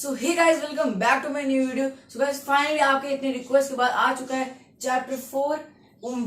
So hey guys, welcome back to my new video. So guys, finally आपके इतने request के बाद आ चुका है चैप्टर 4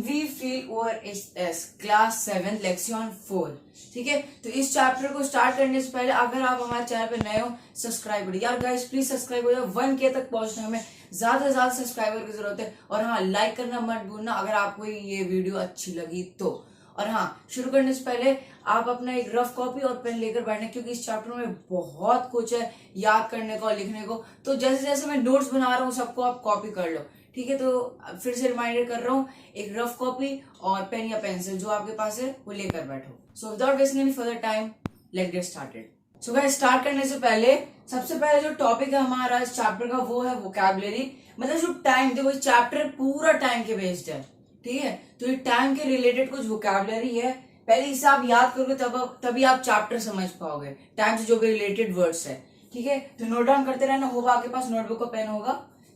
वी फील ओवर एस क्लास 7 लेक्सियन 4। ठीक है, तो इस चैप्टर को स्टार्ट करने से पहले अगर आप हमारे चैनल पे नए हो, सब्सक्राइब करिए यार गाइस, प्लीज सब्सक्राइब हो जाओ। 1K तक पहुंचने में ज्यादा से ज्यादा सब्सक्राइबर की जरूरत है। और हाँ, लाइक करना मत भूलना अगर आपको ये वीडियो अच्छी लगी तो। और हाँ, शुरू करने से पहले आप अपना एक रफ कॉपी और पेन लेकर बैठना, क्योंकि इस चैप्टर में बहुत कुछ है याद करने को और लिखने को। तो जैसे जैसे मैं नोट्स बना रहा हूँ सबको आप कॉपी कर लो। ठीक है, तो फिर से रिमाइंडर कर रहा हूँ, एक रफ कॉपी और पेन या पेंसिल जो आपके पास है वो लेकर बैठो। So without wasting any further time, let's get started. So guys, start करने से पहले सबसे पहले जो टॉपिक है हमारा इस चैप्टर का वो है वोकैबुलरी। मतलब जो टाइम, देखो चैप्टर पूरा टाइम के बेस्ड है। ठीक है, तो ये टाइम के रिलेटेड कुछ वोकैबुलरी है। पहले इसे आप याद करोगे तभी आप चैप्टर समझ पाओगे, टाइम से जो भी रिलेटेड वर्ड्स है। ठीक है, तो नोट डाउन करते रहना, होगा आपके पास नोटबुक और पेन होगा।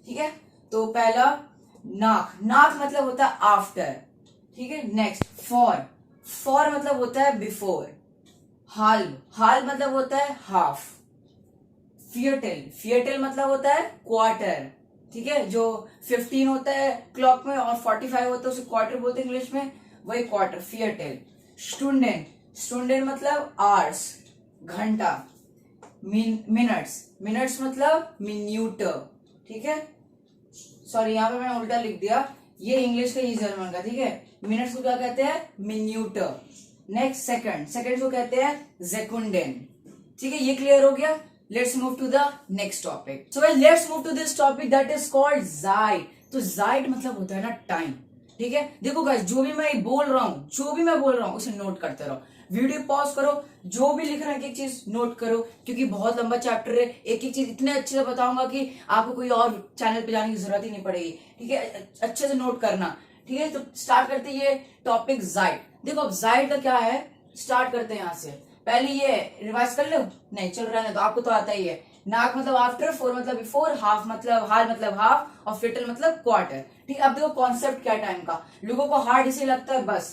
ठीक है, तो पहला नाक। नाक मतलब होता है आफ्टर। ठीक है, नेक्स्ट फॉर। फॉर मतलब होता है बिफोर। हाल। हाल मतलब होता है हाफ। फियटेल। फियटेल मतलब होता है क्वार्टर। ठीक है, जो 15 होता है क्लॉक में और 45 होता है उसे क्वार्टर बोलते हैं इंग्लिश में, वही क्वार्टर, फियटेल। स्टूडेंट। स्टूडेंट मतलब आवर्स, घंटा। मिनट्स। मिनट्स मतलब मिन्यूट। ठीक है, सॉरी यहाँ पे मैंने उल्टा लिख दिया, ये इंग्लिश का, ये जर्मन का। ठीक है, मिनट्स को क्या कहते हैं? मिन्यूट। Next second. सेकंड को कहते हैं सेकुंडेन। ठीक है, ये क्लियर हो गया। Let's move to the next topic. So guys, let's move to this topic that is called जाइट। तो जाइट मतलब होता है ना टाइम। ठीक है, देखो गाइस, जो भी मैं बोल रहा हूँ उसे नोट करते रहो। वीडियो पॉज करो, जो भी लिख रहा है एक एक चीज नोट करो, क्योंकि बहुत लंबा चैप्टर है। एक एक चीज इतने अच्छे से बताऊंगा कि आपको कोई और चैनल पे जाने की जरूरत ही नहीं पड़ेगी। ठीक है, अच्छे से नोट करना। ठीक है, तो स्टार्ट करते हैं ये टॉपिक जाइट। देखो अब जाइट का क्या है, स्टार्ट करते हैं यहाँ से। पहले ये रिवाइज कर लो, नहीं चल रहा है तो आपको तो आता ही है। नाक मतलब आफ्टर, फोर मतलब बिफोर, हाफ मतलब हाल मतलब हाफ, और फिटल मतलब क्वार्टर। ठीक है, अब देखो कॉन्सेप्ट क्या टाइम का, लोगों को हार्ड इसे लगता है बस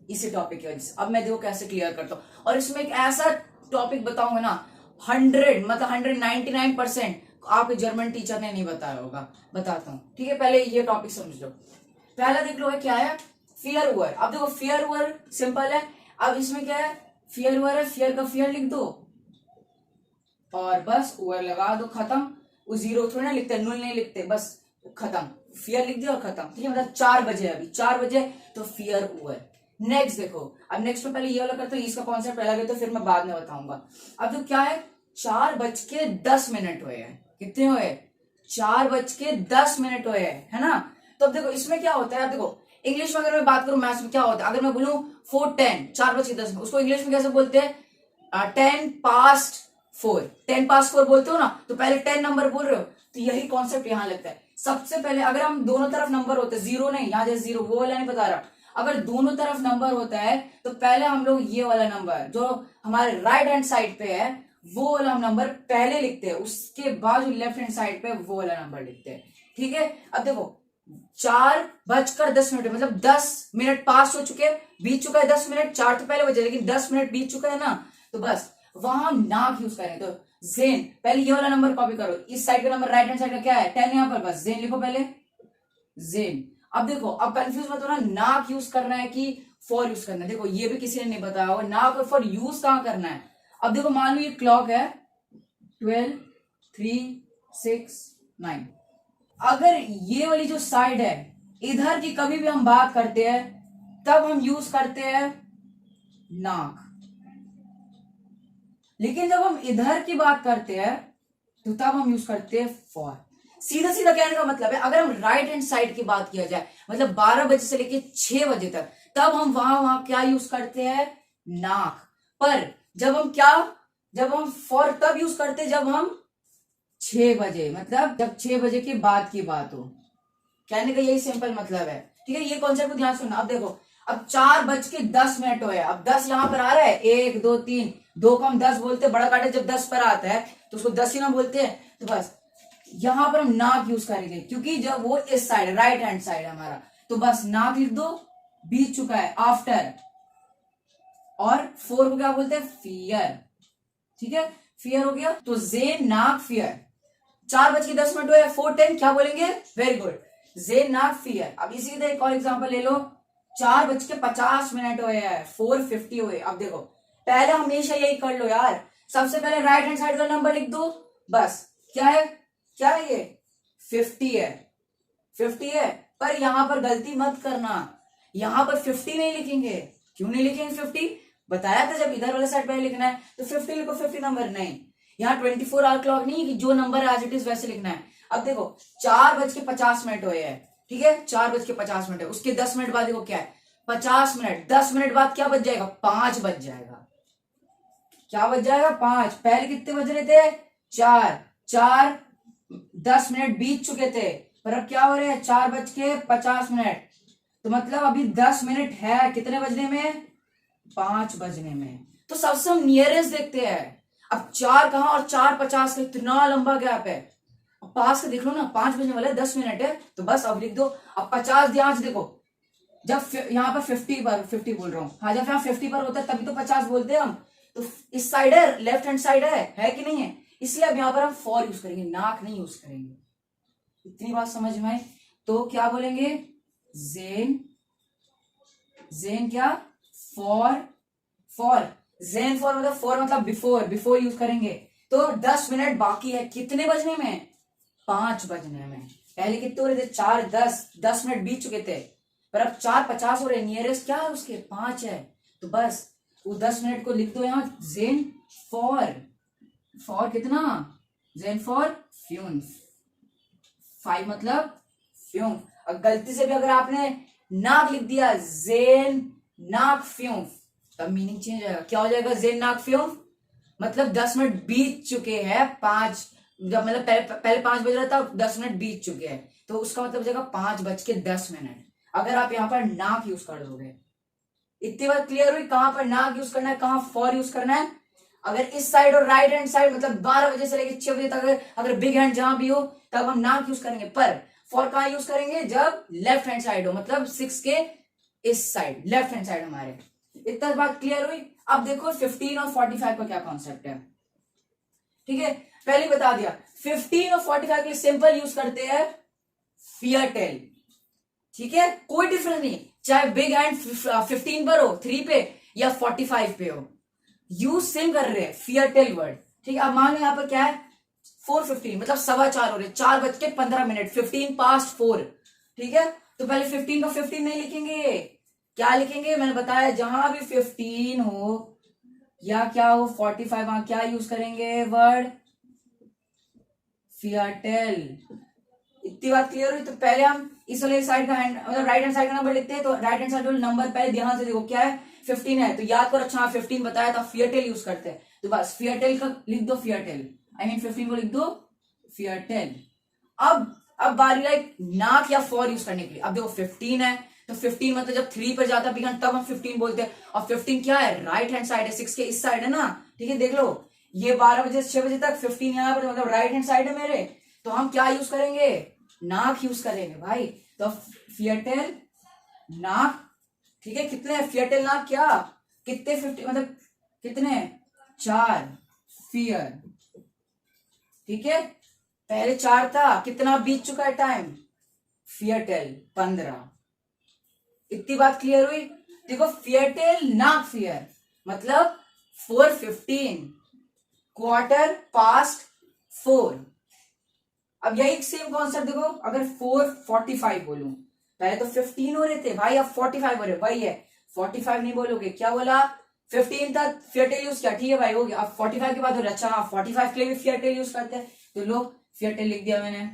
इसी टॉपिक की वजह से। अब मैं देखो कैसे क्लियर करता हूँ, और इसमें एक ऐसा टॉपिक बताऊंगा ना 100 मतलब 199% आपके जर्मन टीचर ने नहीं बताया होगा, बताता हूँ। ठीक है, पहले ये टॉपिक समझ लो। पहला देख लो है क्या है, फियर ओवर। अब देखो फियर ओवर सिंपल है। अब इसमें क्या है, फियर ओवर है, फियर का फियर लिख दो और बस ओवर लगा दो, खत्म। वो जीरो थोड़ी ना लिखते, नुल नहीं लिखते, बस खत्म। फियर लिख दिया और खत्म। ठीक है, मतलब 4 बजे, अभी 4 बजे, तो फियर ओवर। नेक्स्ट देखो, अब नेक्स्ट में पहले ये वाला करते हो, इसका कॉन्सेप्ट अलग है तो फिर मैं बाद में बताऊंगा। अब तो क्या है, 4:10 हुए हैं। कितने हुए? 4:10 हुए हैं, है ना। तो अब देखो इसमें क्या होता है, अब देखो इंग्लिश में अगर मैं बात करूं, मैथ्स में क्या होता है, अगर मैं बोलूं 4:10, 4:10, उसको इंग्लिश में कैसे बोलते हैं? 10 past 4। 10 past 4 बोलते हो ना, तो पहले 10 नंबर बोल रहे हो, तो यही कॉन्सेप्ट यहाँ लगता है। सबसे पहले अगर हम दोनों तरफ नंबर होते, जीरो नहीं, यहाँ जैसे जीरो वो वाला नहीं बता रहा, अगर दोनों तरफ नंबर होता है तो पहले हम लोग ये वाला नंबर जो हमारे राइट हैंड साइड पे है वो वाला हम नंबर पहले लिखते हैं, उसके बाद जो लेफ्ट हैंड साइड पे वो वाला नंबर लिखते हैं। ठीक है, अब देखो 4:10 मतलब 10 मिनट पास हो चुके, बीत चुका है 10 मिनट। 4 तो पहले बजे, लेकिन 10 मिनट बीत चुका है ना, तो बस वहां नाक यूज करें। तो जेन, पहले ये वाला नंबर कॉपी करो, इस साइड का नंबर राइट हैंड साइड का क्या है 10, यहाँ पर बस जेन लिखो पहले, जेन। अब देखो, अब कंफ्यूज मत होना, नाक यूज करना है कि फॉर यूज करना है। देखो ये भी किसी ने नहीं बताया होगा, नाक और फॉर यूज कहां करना है। अब देखो मान लो ये क्लॉक है 12, 3, 6, 9। अगर ये वाली जो साइड है इधर की कभी भी हम बात करते हैं तब हम यूज करते हैं नाक, लेकिन जब हम इधर की बात करते हैं तो तब हम यूज करते हैं फॉर। सीधा सीधा कहने का मतलब है, अगर हम राइट हैंड साइड की बात किया जाए, मतलब 12 बजे से लेके 6 बजे तक, तब हम वहां क्या यूज करते हैं? नाक। पर जब हम फॉर तब यूज करते हैं जब हम 6 बजे, मतलब जब 6 बजे के बाद की बात हो। कहने का यही सिंपल मतलब है। ठीक है, ये कॉन्सेप्ट को ध्यान सुनना। अब देखो, अब 4:10 हुए, अब 10 यहां पर आ रहा है, 1 2 3, 2 को हम 10 बोलते हैं, बड़ा काटा जब 10 पर आता है तो उसको 10 ही ना बोलते हैं। तो बस यहां पर हम नाक यूज करेंगे, क्योंकि जब वो इस साइड राइट हैंड साइड है हमारा, तो बस नाक लिख दो, बीत चुका है आफ्टर। और 4 को क्या बोलते हैं? फियर। ठीक है, फियर हो गया, तो जेन नाक फियर। 4:10 हुए, 4:10 क्या बोलेंगे? वेरी गुड, जेन नाक फियर। अब इसी तरह एक और एग्जांपल ले लो, 4:50 हुए हैं, 4:50 हुए। अब देखो पहले हमेशा यही कर लो यार, सबसे पहले राइट हैंड साइड का नंबर लिख दो बस। क्या है, क्या है ये? 50 है, 50 है। पर यहां पर गलती मत करना, यहां पर 50 नहीं लिखेंगे। क्यों नहीं लिखेंगे 50? बताया था जब इधर वाला साइड पहले लिखना है तो 50 लिखो, 50 नंबर नहीं। यहाँ 24 आवर क्लॉक नहीं कि जो नंबर एज इट इज वैसे लिखना है। अब देखो 4:50 हुए हैं, ठीक है, 4:50 है, उसके 10 मिनट बाद देखो क्या है, 50 मिनट, 10 मिनट बाद क्या बच जाएगा? 5 बज जाएगा। क्या बच जाएगा? 5। पहले कितने बज रहे थे? 4, 10 मिनट बीत चुके थे, पर अब क्या हो रहे हैं? 4:50। तो मतलब अभी 10 मिनट है कितने बजने में? 5 बजने में। तो सबसे हम नियरेस्ट देखते हैं। अब 4 कहां और 4:50 का इतना लंबा गैप है। अब पास का देख लो ना, 5 बजने वाला है, 10 मिनट है, तो बस अब लिख दो। अब 50 ध्यान से देखो, जब यहाँ पर 50 बोल रहा हूँ, हाँ जब यहाँ 50 पर होता है तभी तो 50 बोलते हैं हम। तो इस साइड है, लेफ्ट हैंड साइड है कि नहीं है? इसलिए अब यहाँ पर हम फॉर यूज करेंगे, नाक नहीं यूज करेंगे। इतनी बात समझ में आई? तो क्या बोलेंगे? जेन, जेन क्या? फॉर जेन फॉर मतलब फॉर मतलब बिफोर यूज करेंगे। तो 10 मिनट बाकी है, कितने बजने में? 5 बजने में। पहले कितने हो रहे थे? 4:10 मिनट बीत चुके थे, पर अब 4:50 हो रहे। नियरेस्ट क्या है उसके? 5 है। तो बस वो 10 मिनट को लिख दो यहाँ, जेन फॉर कितना? जेन फॉर फ्यून, 5 मतलब फ्यूम। और गलती से भी अगर आपने नाक लिख दिया, जेन नाक फ्यूम, तब मीनिंग चेंज हो जाएगा। क्या हो जाएगा? जेन नाक फ्यूम मतलब 10 मिनट बीत चुके हैं, 5 जब मतलब पहले 5 बज रहा था, 10 मिनट बीत चुके हैं, तो उसका मतलब हो जाएगा 5:10। अगर आप यहाँ पर नाक यूज कर दोगे। इतनी बात क्लियर हुई? कहां पर नाक यूज करना है, कहां फॉर यूज करना है। अगर इस साइड और राइट हैंड साइड मतलब 12 बजे से लेकर 6 बजे तक अगर बिग हैंड जहां भी हो तब हम नाक यूज करेंगे। पर फॉर कहां यूज करेंगे? जब लेफ्ट हैंड साइड हो, मतलब 6 के इस साइड, लेफ्ट हैंड साइड हमारे। इतना बात क्लियर हुई? अब देखो 15 और 45 का क्या कॉन्सेप्ट है, ठीक है। पहले बता दिया 15 और 45 के लिए सिंपल यूज करते हैं फियर टेल, ठीक है, कोई डिफरेंस नहीं, चाहे बिग हैंड 15 पर हो, 3 पे या 45 पे हो, यूज सेम कर रहे हैं फियर टेल वर्ड, ठीक है। अब मान लो यहाँ पर क्या है 4:15 मतलब 4:15 हो रहे, 4:15, 15 पास्ट 4, ठीक है। तो पहले 15 को 15 नहीं लिखेंगे, क्या लिखेंगे? मैंने बताया जहां भी 15 हो या क्या हो 45, वहां क्या यूज करेंगे? वर्ड फियर टेल। इतनी बात क्लियर हुई? तो पहले हम इस वाले साइड का हैंड मतलब राइट हैंड साइड का नंबर लिखते हैं, तो राइट हैंड साइड वाले नंबर पहले ध्यान से देखो क्या है, 15 है, तो याद करो। अच्छा 15 बताया था, फियर टेल यूज करते हैं, तो बस फियर टेल का लिख दो, फियर टेल, आई मीन 15 को लिख दो फियर टेल। अब बारी लाइक नाक या फॉर यूज करने के लिए। अब देखो 15 है, तो 15 मतलब जब 3 पर जाता है तब हम 15 बोलते हैं, और 15 क्या है? राइट हैंड साइड है, 6 के इस साइड है ना, ठीक है। देख लो ये 12 बजे से 6 बजे तक 15 यहाँ पर मतलब राइट हैंड साइड है मेरे, तो हम क्या यूज करेंगे? नाक यूज करेंगे भाई। तो फियर टेल नाक, ठीक है। कितने फियर टेल नाक क्या? कितने 50 मतलब कितने? 4 फियर, ठीक है। पहले 4 था, कितना बीत चुका है टाइम? Fear tell 15। इतनी बात क्लियर हुई? देखो फियर टेल नाक फियर मतलब 4:15 क्वार्टर पास्ट 4। अब यही सेम कॉन्सेप्ट देखो, अगर 4:45 बोलूं, पहले तो 15 हो रहे थे भाई, अब 45 हो रहे, वही है 45 नहीं बोलोगे, क्या बोला? 15 तक फियर टेल यूज किया, ठीक है भाई हो गया। अब 45 के बाद हो रहा, अच्छा हाँ 45 के लिए भी फियर टेल यूज करते हैं, तो लो फियर टेल लिख दिया मैंने,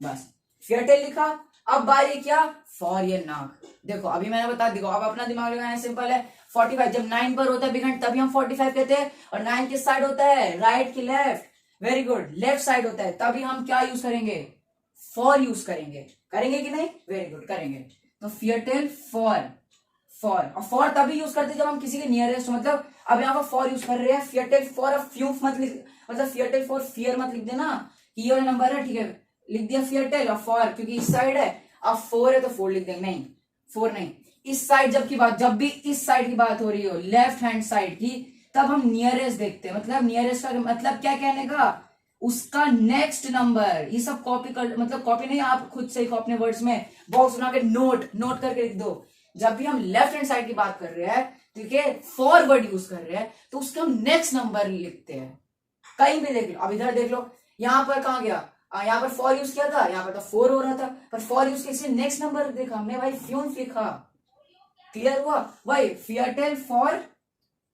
बस फियर टेल लिखा। अब बारी क्या? फॉर ये नाक। देखो अभी मैंने बता, देखो अब अपना दिमाग लगाना सिंपल है। 45 जब 9 पर होता है बिग हैंड तभी हम 45 कहते हैं, और 9 किस साइड होता है? राइट की left, very good, left side होता है, तभी हम क्या यूज करेंगे? फॉर यूज करेंगे। करेंगे कि नहीं? वेरी गुड करेंगे। तो फियर टेल फॉर, और फॉर तभी यूज करते हैं जब हम किसी के नियरेस्ट, मतलब अब यहाँ पर फॉर यूज कर रहे हैं। फियर टेल फॉर अब फ्यूफ मत लिख, मतलब फियर टेल फॉर फियर मत लिख देना, ये वाला नंबर है, ठीक है, लिख दिया फियर टेल और फॉर, क्योंकि इस साइड है, अब 4 है तो 4 लिख देंगे, नहीं 4 नहीं, इस साइड जब भी इस साइड की बात हो रही हो, लेफ्ट हैंड साइड की, तब हम नियरेस्ट देखते हैं। मतलब नियरेस्ट का मतलब क्या कहने का? उसका नेक्स्ट नंबर। ये सब कॉपी कर, मतलब कॉपी नहीं, आप खुद से अपने वर्ड्स में बॉक्स बना के नोट करके लिख दो। जब भी हम लेफ्ट हैंड साइड की बात कर रहे हैं, ठीक है, फॉरवर्ड यूज कर रहे हैं, तो उसका हम नेक्स्ट नंबर लिखते हैं। कहीं भी देख लो, अब इधर देख लो, यहां पर कहां गया, यहाँ पर फॉर यूज किया था, यहाँ पर तो 4 हो रहा था, पर फॉर यूज किया नेक्स्ट नंबर देखा हमने भाई, फ्यून लिखा। क्लियर हुआ भाई? फियाटेल फॉर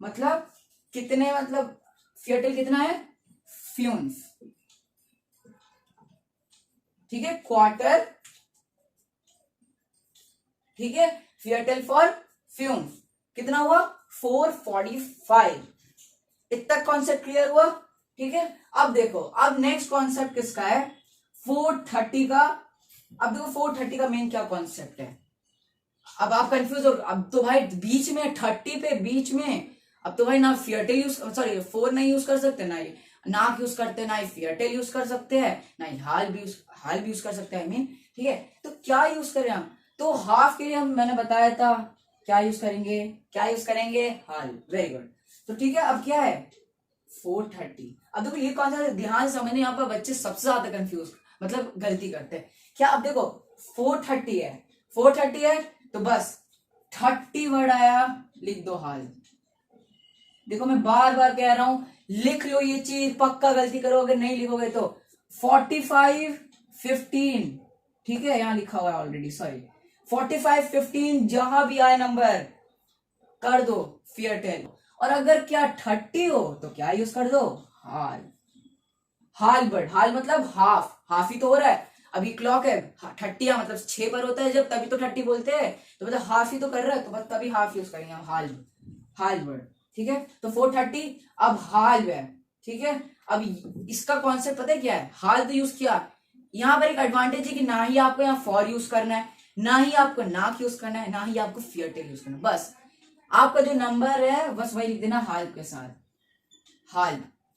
मतलब कितने, मतलब फियाटेल कितना है, फ्यून्स, ठीक है, क्वार्टर, ठीक है, फियाटेल फॉर फ्यून्स कितना हुआ, 445। इतना कॉन्सेप्ट क्लियर हुआ? ठीक है, अब देखो, अब नेक्स्ट कॉन्सेप्ट किसका है, 430 का। अब देखो 430 का मेन क्या कॉन्सेप्ट है। अब आप कंफ्यूज हो, अब तो भाई बीच में 30 पे बीच में, अब तो भाई ना फियाटेल यूज, सॉरी 4 नहीं यूज कर सकते, ना नाक यूज करते, ना ही फियाटेल यूज कर सकते हैं, ना ही हाल भी यूज कर सकते हैं, आई मीन, ठीक है। तो क्या यूज करें हम, तो हाफ के लिए हम, मैंने बताया था क्या यूज करेंगे, हाल। Very good. तो ठीक है, अब क्या है 430। अब देखो ये कौन सा, ध्यान से समझने, यहाँ पर बच्चे सबसे ज्यादा कंफ्यूज, मतलब गलती करते हैं क्या। अब देखो 430 है, 430 है, तो बस 30 वर्ड आया, लिख दो हाल। देखो मैं बार बार कह रहा हूं, लिख लो ये चीज, पक्का गलती करो अगर नहीं लिखोगे तो। 45 15, ठीक है, यहां लिखा हुआ है ऑलरेडी, सॉरी 45 15, जहां भी आए नंबर कर दो फियाटेल। और अगर क्या 30 हो तो क्या यूज कर दो, हाल। हाल वर्ड, हाल मतलब हाफ ही तो हो रहा है, अभी क्लॉक है 30, मतलब 6 पर होता है जब, तभी तो 30 बोलते हैं, तो मतलब हाफ ही तो कर रहा है, तो बस तभी हाफ यूज करेंगे हम, हाल वर्ड, ठीक है। तो 430 अब हाल है, ठीक है। अब इसका कॉन्सेप्ट पता है क्या है, हाल तो यूज किया, यहां पर एक एडवांटेज है कि ना ही आपको यहाँ फॉर यूज करना है, ना ही आपको नाक यूज करना है, ना ही आपको फियाटेल यूज करना है, बस आपका जो नंबर है बस वही लिख देना हाल के साथ।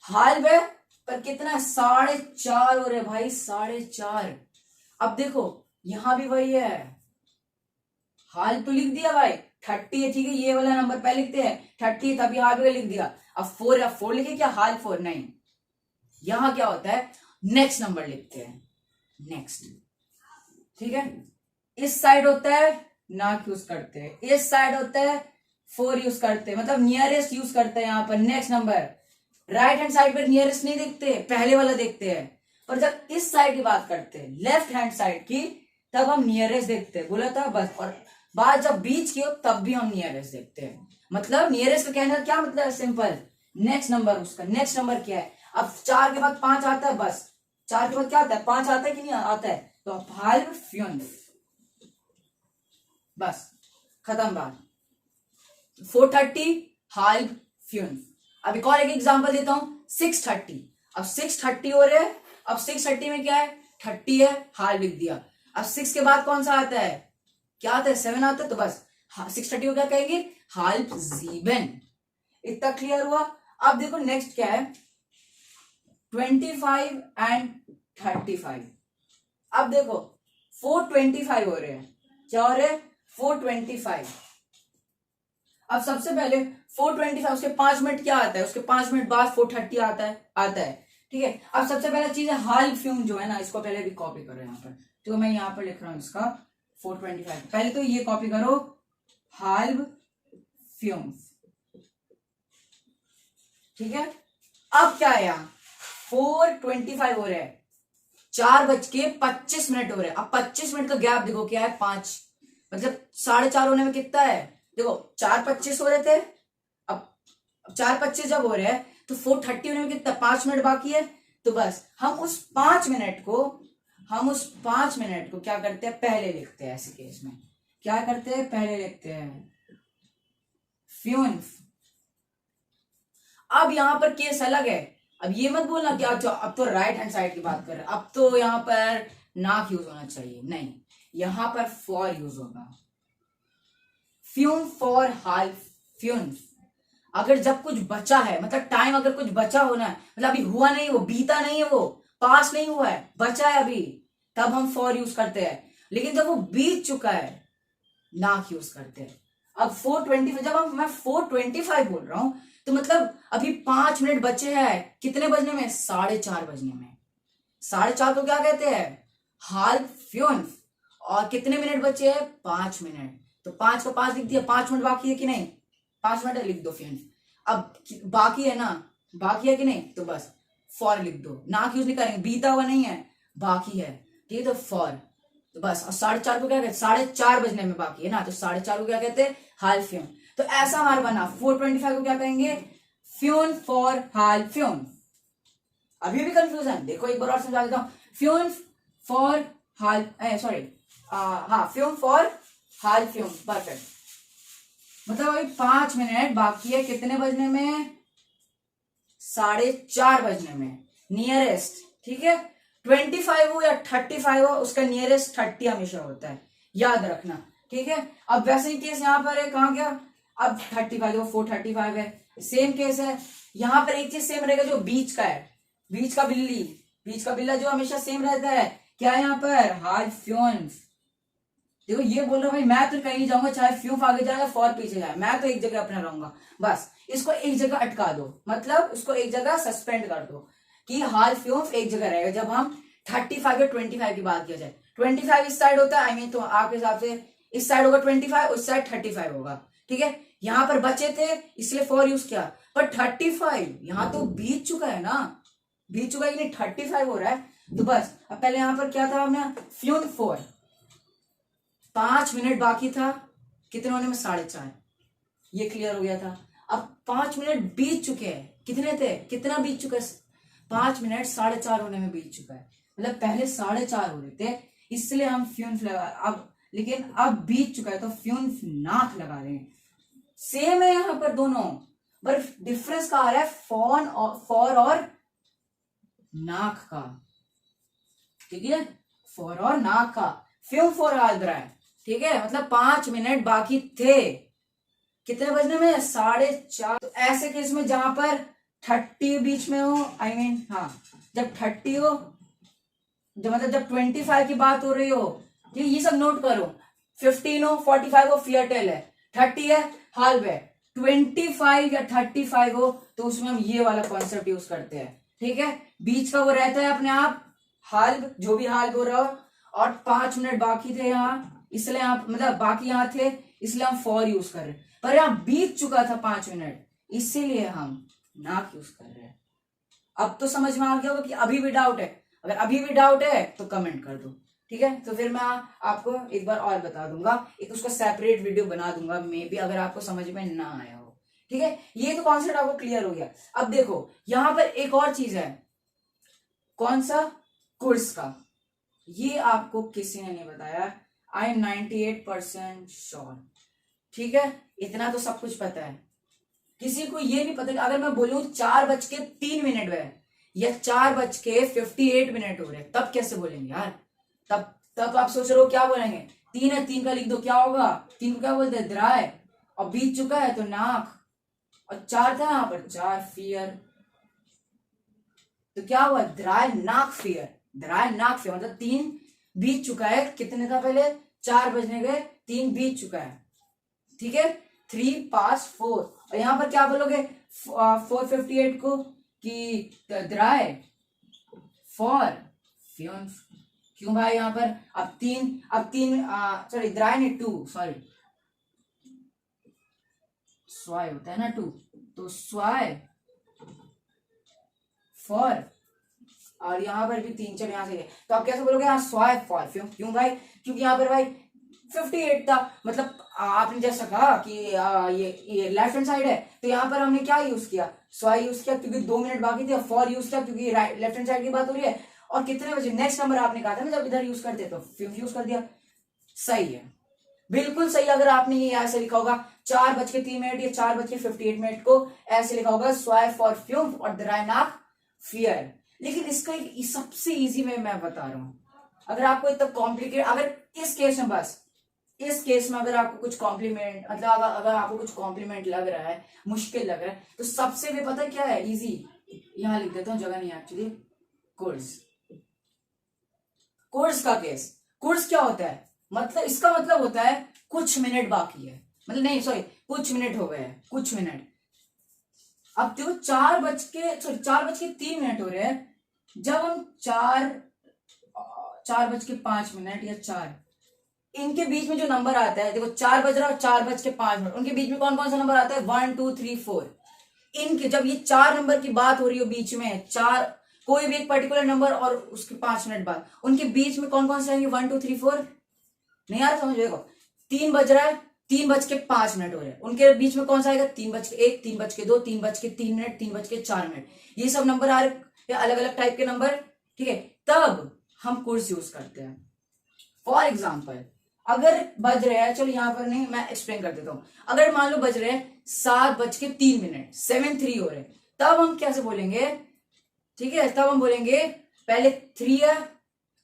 हाल है, पर कितना है, 4.5 हो रहे भाई, 4.5। अब देखो यहां भी वही है, हाल तो लिख दिया भाई, 30 है, ठीक है, ये वाला नंबर पहले लिखते हैं 30, तभी हाल भी लिख दिया। अब 4 लिखे क्या, हाल 4 नहीं, यहां क्या होता है, नेक्स्ट नंबर लिखते हैं, नेक्स्ट, ठीक है। इस साइड होता है नाक यूज करते हैं, इस साइड होता है 4 यूज करते हैं, मतलब नियरेस्ट यूज करते हैं यहाँ पर, next number. Right hand side पर नियरेस्ट नहीं देखते, पहले वाला देखते हैं। और जब इस साइड की बात करते हैं, लेफ्ट हैंड साइड की, तब हम नियरेस्ट देखते हैं, बोला था बस। और बात जब बीच की हो तब भी हम नियरेस्ट देखते हैं, मतलब नियरेस्ट का कहना क्या मतलब है, सिंपल, नेक्स्ट नंबर। उसका नेक्स्ट नंबर क्या है, अब 4 के बाद 5 आता है, बस 4 के बाद क्या आता है, 5 आता है कि नहीं आता है, तो अब हाल फ्यून, बस खत्म बात। 430 हाल फ्यून। अब एक और एक एग्जांपल देता हूं, 630। अब 630 हो रहे हैं, अब 630 में क्या है, 30 है, हाल लिख दिया। अब 6 के बाद कौन सा आता है, क्या आता है, 7 आता है, तो बस 630 को क्या कहेंगे, हाल जीबन। इतना क्लियर हुआ? अब देखो नेक्स्ट क्या है, 25 एंड 35। अब देखो 425 हो रहे हैं, क्या हो रहे हैं, 425। अब सबसे पहले 425, उसके 5 मिनट क्या आता है, उसके 5 मिनट बाद 430 आता है, ठीक है। अब सबसे पहला चीज है हाल फ्यूम, जो है ना, इसको पहले भी कॉपी करो यहाँ पर, तो मैं यहाँ पर लिख रहा हूँ इसका 425, पहले तो ये कॉपी करो, हाल फ्यूम, ठीक है। अब क्या है, यहाँ 425 हो रहा है, 4:25 हो रहे हैं। अब 25 मिनट का गैप देखो क्या है, 5, मतलब 4:30 होने में कितना है, देखो 4:25 हो रहे थे, अब 4:25 जब हो रहे हैं तो 4:30 होने में कितना, 5 मिनट बाकी है। तो बस हम उस 5 मिनट को क्या करते हैं, पहले लिखते हैं। ऐसे केस में क्या करते हैं, पहले लिखते हैं फ्यून। अब यहां पर केस अलग है, अब ये मत बोलना कि अब तो राइट हैंड साइड की बात कर रहे हैं, अब तो यहां पर नाक यूज होना चाहिए, नहीं, यहां पर फॉर यूज होगा, फ्यूम फॉर हाल फ्यून। अगर जब कुछ बचा है, मतलब टाइम अगर कुछ बचा होना है, मतलब अभी हुआ नहीं, वो बीता नहीं है, वो पास नहीं हुआ है, बचा है अभी, तब हम फॉर यूज करते हैं। लेकिन जब वो बीत चुका है, नाक यूज करते हैं। अब 425, जब मैं 425 बोल रहा हूं, तो मतलब अभी 5 मिनट बचे हैं, कितने बजने में? 4:30 बजने में। 4:30 को क्या कहते हैं? हाल्फ फ्यून्फ। और कितने मिनट बचे हैं? 5 मिनट। तो 5 का 5 लिख दिया, 5 मिनट बाकी है कि नहीं? 5 मिनट लिख दो फ्यून्फ। अब बाकी है ना, बाकी है कि नहीं, तो बस फॉर लिख दो, ना यूज नहीं करेंगे, बीता हुआ नहीं है, बाकी है, ठीक है, तो फॉर। तो बस, और 4:30 को क्या कहते हैं? 4:30 बजने में बाकी है ना, तो 4:30 को क्या कहते हैं? हाल्फ फ्यून। तो ऐसा हमारा बना। 4:25 को क्या कहेंगे? फ्यून फॉर हाल्फ फ्यून। अभी भी कंफ्यूजन? देखो एक बार और समझा देता हूं। फ्यून फॉर हाल्फ, सॉरी, हाँ, फ्यून फॉर हाल्फ फ्यून, परफेक्ट। मतलब अभी 5 मिनट बाकी है, कितने बजने में? 4:30 बजने में, नियरेस्ट, ठीक है। 25 हो या 35 हो, उसका नियरेस्ट 30 हमेशा होता है, याद रखना, ठीक है। अब वैसे ही केस यहाँ पर है, कहाँ गया? अब 35 देखो, 4:35 है, सेम केस है। यहाँ पर एक चीज सेम रहेगा, जो बीच का है, बीच का बिल्ली, बीच का बिल्ला जो हमेशा सेम रहता है, क्या है यहाँ पर? हाल्फ फ्यून। देखो ये बोल रहा हूं भाई, मैं तो कहीं नहीं जाऊंगा, चाहे फ्यूफ आगे जाए या फॉर पीछे जाए, मैं तो एक जगह अपना रहूंगा। बस इसको एक जगह अटका दो, मतलब इसको एक जगह सस्पेंड कर दो कि हाल्फ फ्यूफ एक जगह रहेगा जब हम 35 या 25 की बात किया जाए। 25 इस साइड होता है, आई मीन, तो आपके हिसाब से इस साइड होगा 25, उस साइड 35 होगा, ठीक है। यहाँ पर बचे थे इसलिए फॉर यूज किया, पर 35 यहाँ तो बीत चुका है ना, बीत चुका है कि नहीं? 35 हो रहा है, तो बस अब पहले यहाँ पर क्या था हमने? फ्यून फॉर। 5 मिनट बाकी था, कितने होने में? 4:30, ये क्लियर हो गया था। अब 5 मिनट बीत चुके हैं, कितने थे? कितना बीत चुका है? 5 मिनट 4:30 होने में बीत चुका है, मतलब पहले 4:30 हो रहे थे, इसलिए हम फ्यून लगा, अब लेकिन अब बीत चुका है तो फ्यून नाक लगा रहे हैं। सेम है यहाँ पर दोनों, पर डिफरेंस कहाँ आ रहा है? फॉर और नाक का, ठीक है, फॉर और नाक का। फ्यून फॉर हाल रहा है, ठीक है, मतलब 5 मिनट बाकी थे, कितने बजने में? 4:30। तो ऐसे केस में जहां पर 30 बीच में हो, आई मीन, हाँ, जब 30 हो, जब मतलब जब 25 की बात हो रही हो, ठीक है, ये सब नोट करो। 15 हो, 45 हो, फियरटेल है, 30 है, हाल्फ है। 25 या 35 हो तो उसमें हम ये वाला कॉन्सेप्ट यूज करते हैं, ठीक है। बीच का वो रहता है अपने आप हाल्फ, जो भी हाल्फ हो रहा हो, और 5 मिनट बाकी थे यहाँ, इसलिए आप मतलब बाकी यहाँ थे, इसलिए हम फॉर यूज कर रहे हैं, पर यहाँ बीत चुका था 5 मिनट, इसीलिए हम नाक यूज कर रहे हैं। अब तो समझ में आ गया होगा कि अभी भी डाउट है? अगर अभी भी डाउट है तो कमेंट कर दो, ठीक है। तो फिर मैं आपको एक बार और बता दूंगा, एक उसका सेपरेट वीडियो बना दूंगा, मे बी, अगर आपको समझ में ना आया हो, ठीक है। ये तो कॉन्सेप्ट आपको क्लियर हो गया। अब देखो यहां पर एक और चीज है, कौन सा? कोर्स का। ये आपको किसी ने नहीं बताया, आई एम 98% श्योर, ठीक है, इतना तो सब कुछ पता है। किसी को ये नहीं पता कि अगर मैं बोलूं 4:03 है या 4:58 हो रहे, तब कैसे बोलेंगे यार? तब आप सोच रहे हो क्या बोलेंगे? 3 है, 3 का लिख दो, क्या होगा? 3 को क्या बोलते हैं? द्राय, और बीत चुका है तो नाक, और 4 था यहाँ पर, 4 फियर, तो क्या हुआ? द्राय नाक फियर, द्राय नाक फियर, मतलब 3 बीत चुका है। कितने था पहले? 4 बजने गए, 3 बीत चुका है, ठीक है। 3 पास 4, और यहां पर क्या बोलोगे 4:58 को? कि द्राय फॉर फ्यून। क्यों भाई? यहां पर अब तीन सॉरी, द्राय ने 2, सॉरी, स्वाय होता है ना 2, तो स्वाय फॉर, और यहां पर भी 3 4 यहां से, तो आप कैसे बोलोगे? यहाँ स्वाय फॉर फ्यून। क्यों भाई? क्योंकि यहाँ पर भाई 58 था, मतलब आपने जैसा कहा कि ये लेफ्ट हैंड साइड है, तो यहाँ पर हमने क्या यूज किया? स्वाय यूज किया क्योंकि 2 मिनट बाकी थे, फॉर यूज किया क्योंकि लेफ्ट हैंड साइड की बात हो रही है, और कितने बजे? नेक्स्ट नंबर आपने कहा था ना, जब इधर यूज करते तो फ्यूम यूज कर दिया। सही है, बिल्कुल सही। अगर आपने ये ऐसे लिखा होगा 4:03 या 4:58 को ऐसे लिखा होगा, स्वाय फॉर फ्यूम और द्रायनाक फियर। लेकिन इसका एक सबसे इजी वे मैं बता रहा हूं, अगर आपको इतना कॉम्प्लिकेट, अगर इस केस में, बस इस केस में अगर आपको कुछ कॉम्प्लीमेंट, मतलब अगर आपको कुछ कॉम्प्लीमेंट लग रहा है, मुश्किल लग रहा है, तो सबसे भी पता क्या है? इजी। यहां लिख देता हूं, जगह नहीं एक्चुअली। कोर्स, कोर्स का केस। कोर्स क्या होता है? मतलब इसका मतलब होता है कुछ मिनट बाकी है, मतलब नहीं, सॉरी, कुछ मिनट हो गए हैं, कुछ मिनट, अब देखो 4:03 हो रहे हैं, जब हम 4:05 या 4, इनके बीच में जो नंबर आता है, देखो 4 बज रहा है और 4:05, उनके बीच में कौन कौन सा नंबर आता है, 1 2 3 4। इनके जब ये 4 नंबर की बात हो रही हो, बीच में 4 कोई भी एक पर्टिकुलर नंबर और उसके 5 मिनट बाद उनके बीच में कौन कौन से आएंगे, 1 2 3 4। नहीं आ रहा समझ, देखो 3 बज रहा है, 3:05 हो रहे हैं, उनके बीच में कौन सा आएगा, 3:01, 3:02, 3:03, 3:04। ये सब नंबर आ रहे, अलग अलग टाइप के नंबर, ठीक है। तब हम कुर्स यूज करते हैं। फॉर एग्जाम्पल अगर बज रहे हैं, चलो यहां पर नहीं, मैं एक्सप्लेन कर देता हूं। अगर मान लो बज रहे हैं 7:03, 7:03 हो रहे हैं, तब हम कैसे बोलेंगे, ठीक है। तब हम बोलेंगे पहले 3 है,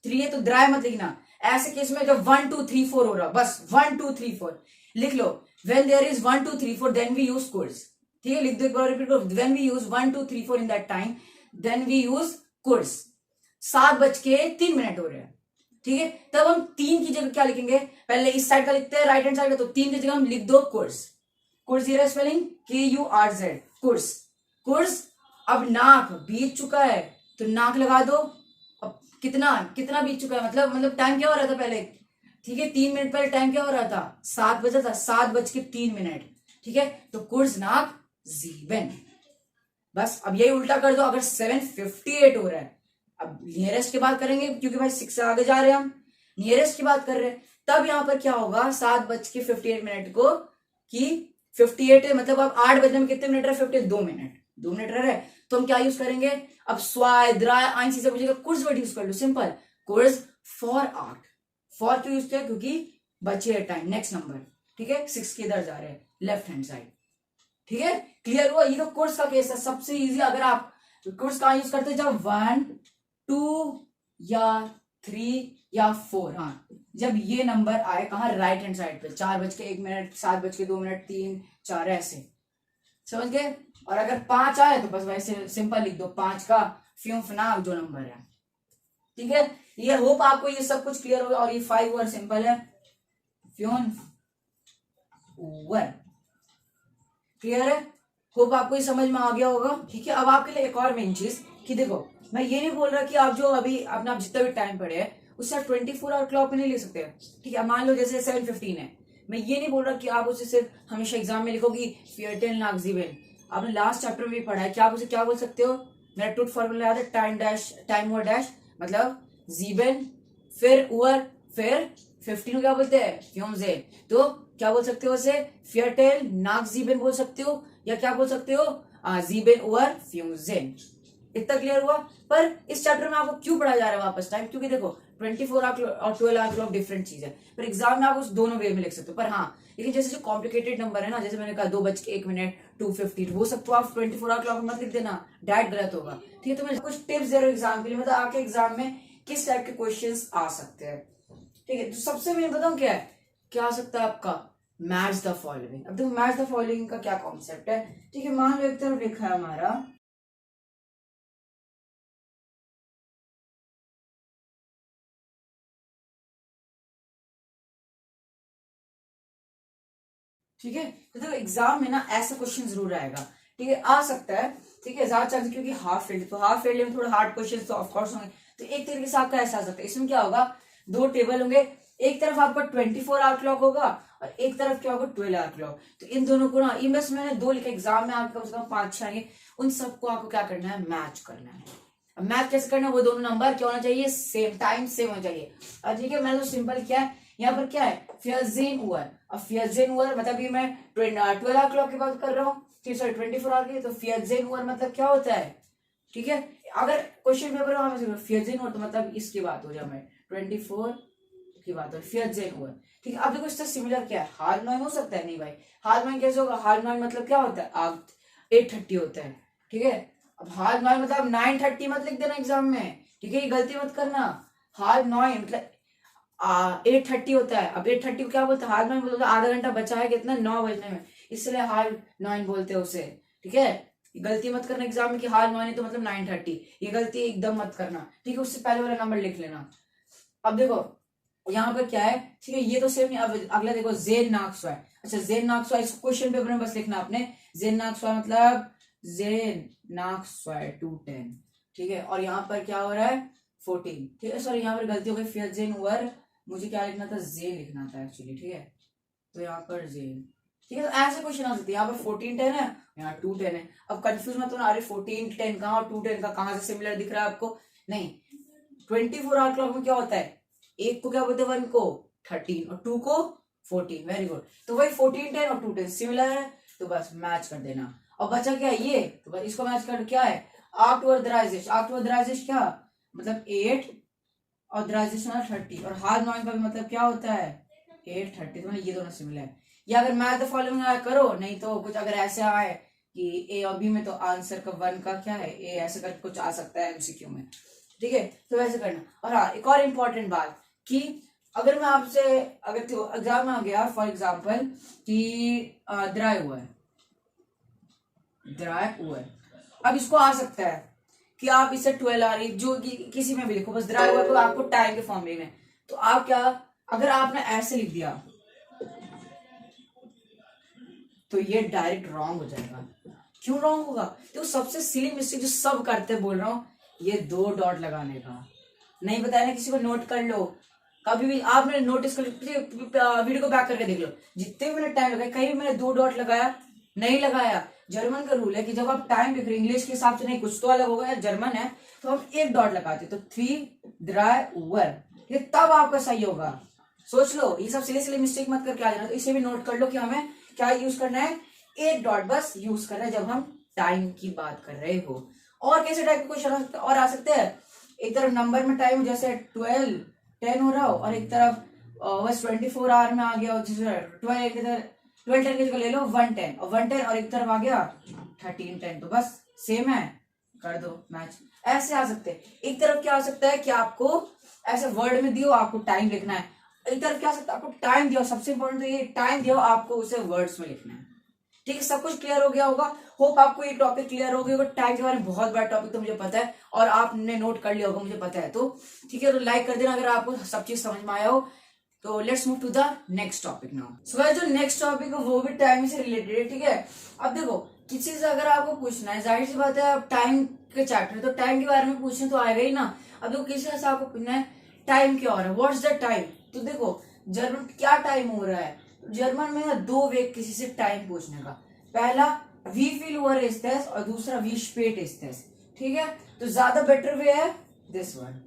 3 है तो द्राय मत लिखना। ऐसे केस में जब 1 2 3 4 हो रहा, बस 1 2 3 4 लिख लो। when there is 1 2 3 4 then we use course, ठीक है। लिख दो एक बार, रिपीट करो। when we use 1 2 3 4 in that time then we use course। 7:03 हो रहे हैं, ठीक है। तब हम 3 की जगह क्या लिखेंगे, पहले इस साइड का लिखते हैं, राइट हैंड साइड का, तो 3 की जगह हम लिख दो कोर्स। कोर्स ये स्पेलिंग KURZ, कोर्स। कोर्स। अब नाक बीत चुका है तो नाक लगा दो। अब कितना कितना बीत चुका है, मतलब टाइम क्या हो रहा था पहले, ठीक है। 3 मिनट पहले टाइम क्या हो रहा था, 7 बजा था, 7:03, ठीक है। तो कुर्स नाक जीबन। बस अब यही उल्टा कर दो। अगर 7:58 हो रहा है, अब नियरेस्ट की बात करेंगे क्योंकि भाई 6 से आगे जा रहे हैं हम, नियरेस्ट की बात कर रहे हैं। तब यहां पर क्या होगा, 7:58 को कि 58 है, मतलब अब 8 बजने में कितने मिनट रहे, 58, 2 मिनट, 2 मिनट रह रहे। तो हम क्या यूज करेंगे, अब स्वाय द्राय आइन से पूछेगा, कुर्स वर्ड यूज कर लो, सिंपल। कुर्स फॉर 8, फॉर क्यों यूज किया, क्योंकि बचे टाइम। नेक्स्ट नंबर, ठीक है, 6 के इधर जा रहे हैं, लेफ्ट हैंड साइड, ठीक है। क्लियर हुआ। ये तो कोर्स का केस है, सबसे इजी। अगर आप कोर्स कहां यूज करते हैं, जब 1 2 या 3 या 4, हाँ, जब ये नंबर आए कहा, राइट हैंड साइड पे, 4:01, 7:02, 3 4, ऐसे समझ गए। और अगर 5 आए तो बस वैसे सिंपल लिख दो, 5 का फ्यूफना जो नंबर है, ठीक है। ये होप आपको ये सब कुछ क्लियर होगा। और ये 5 वर्ड सिंपल है, फ्यून वर, क्लियर है। होप आपको ये समझ में आ गया होगा, ठीक है। अब आपके लिए एक और मेन चीज कि देखो, मैं ये नहीं बोल रहा कि आप जो अभी अपना आप जितना भी टाइम पड़े है उससे आप 24 आवर क्लॉक में नहीं लिख सकते, ठीक है। मान लो जैसे 7:15 है, मैं ये नहीं बोल रहा कि आप उसे सिर्फ हमेशा एग्जाम में लिखोगी फियरटेल नागजीबेन। आपने लास्ट चैप्टर में भी पढ़ा है कि आप उसे क्या बोल सकते हो, मेरा टूट फॉर्मूला याद है, टाइम और डैश, मतलब जीबेन फिर उवर फिर 15 को क्या बोलते हैं, फ्यूमजेन। तो क्या बोल सकते हो उसे, फियरटेल नागजीबेन बोल सकते हो, या क्या बोल सकते हो, जीबेन उवर फ्यूमजेन। इतना क्लियर हुआ। पर इस चैप्टर में आपको क्यों पढ़ा जा रहा है वापस टाइम, क्योंकि देखो 24 आवर और 12 आवर क्लॉक डिफरेंट चीज है। पर एग्जाम में आप उस दोनों वे में लिख सकते हो। पर हाँ, लेकिन जैसे जो कॉम्प्लिकेटेड नंबर है ना, जैसे मैंने कहा 2:01, 2:50, वो सब तो आप 24 आवर क्लॉक में मत लिख देना, डायरेक्ट गलत होगा, ठीक है। तो मैं कुछ टिप्स दे रहा हूँ एग्जाम के लिए, मतलब आपके एग्जाम में किस टाइप के क्वेश्चन आ सकते हैं, ठीक है। तो सबसे मेन बताऊं क्या है, क्या आ सकता है आपका, मैच द फॉलोइंग। अब देखो मैच द फॉलोइंग का क्या कॉन्सेप्ट है, ठीक है। मान लो एक तरफ लिखा है हमारा, ठीक है। तो देखो एग्जाम में ना ऐसा क्वेश्चन जरूर आएगा, ठीक है, आ सकता है, ठीक है, ज्यादा चांस, क्योंकि हाफ फेल्ड, तो हाफ फेल्ड में थोड़ा हार्ड क्वेश्चन तो ऑफकोर्स होंगे। तो एक तरीके से आपका ऐसा आ सकता है। इसमें क्या होगा, 2 टेबल होंगे, एक तरफ आपका 24 आवर क्लॉक होगा और एक तरफ क्या होगा, 12 आवर क्लॉक। तो इन दोनों को ना, बस मैंने 2 लिखा, एग्जाम में आपके कम से कम 5-6 आएंगे, उन सबको आपको क्या करना है, मैच करना है। अब मैच कैसे करना है, वो दोनों नंबर क्या होना चाहिए, सेम टाइम सेम होना चाहिए। ठीक है, मैंने तो सिंपल किया है, यहाँ पर क्या है, फियरजेन हुआ। अब फियरजेन हुआ मतलब ये मैं 12 आवर क्लॉक की बात कर रहा हूँ, सॉरी 24 आवर की। तो फियरजेन हुआ मतलब क्या होता है, ठीक है। अगर क्वेश्चन पेपर में फियरजेन हुआ तो मतलब इसकी बात हो जाए, मैं 24 की बात हो, फियरजेन हुआ, ठीक है। अब देखो इससे सिमिलर क्या है, हाल नॉइन हो सकता है, नहीं भाई, हाल नॉइन कैसे होगा, हाल नॉइन मतलब क्या होता है, आग 8:30 होता है, ठीक है। अब हाल नॉइन मतलब 9:30 मत लिख देना एग्जाम में, ठीक है, ये गलती मत करना। हाल नॉइन मतलब 8:30 होता है। अब 8:30 को क्या बोलते हैं, हाल 9 बोलते हैं, आधा घंटा बचा है कितना, 9 बजने में, इसलिए हाल 9 बोलते हैं उसे, ठीक है। गलती मत करना एग्जाम में कि हाल 9 है तो मतलब 9:30, ये गलती एकदम मत करना, ठीक है। उससे पहले वाला नंबर लिख लेना। अब देखो यहाँ पर क्या है, ठीक है, ये तो सेम नहीं। अब अगला देखो, जेन नाक्सवाय। अच्छा जेन नाक्सवाय, इस क्वेश्चन पेपर में बस लिखना आपने, जेन नाक्सवाय मतलब जेन नाक स्क्वायर 210, ठीक है। और यहाँ पर क्या हो रहा है 14, ठीक है। सॉरी यहाँ पर गलती हो गई, फिर जेन ओवर, मुझे क्या लिखना था, जेन लिखना था एक्चुअली, ठीक है। तो यहाँ पर जेन, ठीक है। तो ऐसे क्वेश्चन आ सकते हैं, यहाँ पर 1410 है, यहाँ 210 है। अब कंफ्यूज मत होना, अरे 1410 कहाँ और 210 का कहाँ से सिमिलर दिख रहा है आपको, नहीं। 24 आवर क्लॉक में क्या होता है, एक को क्या बोलते हैं, 1 को 13 और 2 को 14, वेरी गुड। तो वही 1410 और 210 सिमिलर है, तो बस मैच कर देना। और बचा क्या ये, तो बस इसको मैच कर, क्या है आर्क्टुअर्द्राइजेश, आर्क्टुअर्द्राइजेश क्या मतलब 8 और द्राइजेशन 30, और हाथ नॉइंग का भी मतलब क्या होता है 8:30, तो ये दोनों सिमिलर है। या अगर मैथ द फॉलोइंग करो, नहीं तो कुछ अगर ऐसे आए कि ए और बी में, तो आंसर का 1 का क्या है ए, ऐसे करके कुछ आ सकता है एमसीक्यू में, ठीक है। तो वैसे करना। और हाँ, एक और इम्पोर्टेंट बात कि अगर मैं आपसे, अगर तो एग्जाम में आ गया फॉर एग्जाम्पल कि ड्राई हुआ है, ड्राई हुआ है, अब इसको आ सकता है कि आप इसे 12 आ रही जो किसी में भी लिखो, बस ड्राई हुआ तो आपको टाइम के फॉर्म लिखना है। तो आप क्या, अगर आपने ऐसे लिख दिया तो ये डायरेक्ट रॉन्ग हो जाएगा। क्यों रॉन्ग होगा, तो सबसे सिली मिस्टेक जो सब करते बोल रहा हूँ, ये 2 डॉट लगाने का। नहीं बताया ना किसी को, नोट कर लो। कभी भी आपने नोटिस कर, वीडियो को बैक करके देख लो, जितने भी मैंने टाइम लगाया, कहीं भी मैंने 2 डॉट लगाया नहीं लगाया। जर्मन का रूल है कि जब आप टाइम लिख रहे, इंग्लिश के हिसाब से नहीं, कुछ तो अलग होगा, या जर्मन है तो हम 1 डॉट लगाते, तो 3 ड्राई ओवर, ये तब आपका सही होगा। सोच लो, ये सब सिली मिस्टेक मत करके आ जाना। तो इसे भी नोट कर लो कि हमें क्या यूज करना है, 1 डॉट बस यूज करना है जब हम टाइम की बात कर रहे हो। और कैसे टाइप के क्वेश्चन और आ सकते हैं, एक तरफ नंबर में टाइम जैसे 12 10 हो रहा हो, और एक तरफ बस 24 आवर में आ गया हो, जैसे 12 10 की जगह ले लो 110, और 110 और एक तरफ आ गया 13 10, तो बस सेम है, कर दो मैच। ऐसे आ सकते हैं। एक तरफ क्या आ सकता है कि आपको ऐसे वर्ड में दियो, आपको टाइम लिखना है। एक तरफ क्या आ सकता है, आपको टाइम दियो, सबसे इंपॉर्टेंट तो ये टाइम दियो, आपको उसे वर्ड्स में लिखना है। ठीक है, सब कुछ क्लियर हो गया होगा। होप आपको ये टॉपिक क्लियर हो गया होगा। टाइम के बारे में बहुत बड़ा टॉपिक तो मुझे पता है, और आपने नोट कर लिया होगा, मुझे पता है। तो ठीक है, तो लाइक कर देना अगर आपको सब चीज समझ में आया हो। तो let's move to the next topic now. So guys, जो नेक्स्ट टॉपिक है वो भी टाइम से रिलेटेड है, ठीक है। अब देखो, किसी से अगर आपको पूछना है, जाहिर सी बात है, आप टाइम के चैप्टर, तो टाइम के बारे में पूछने तो आएगा ही ना। अब देखो, किसी से आपको पूछना है टाइम क्या हो रहा है, व्हाट्स द टाइम, तो देखो जर्मन क्या टाइम हो रहा है। जर्मन में ना 2 वे किसी से टाइम पूछने का, पहला वी फील ओवर इज दिस, और दूसरा वी स्पेट इज दिस, ठीक है। तो ज्यादा बेटर वे है दिस वन,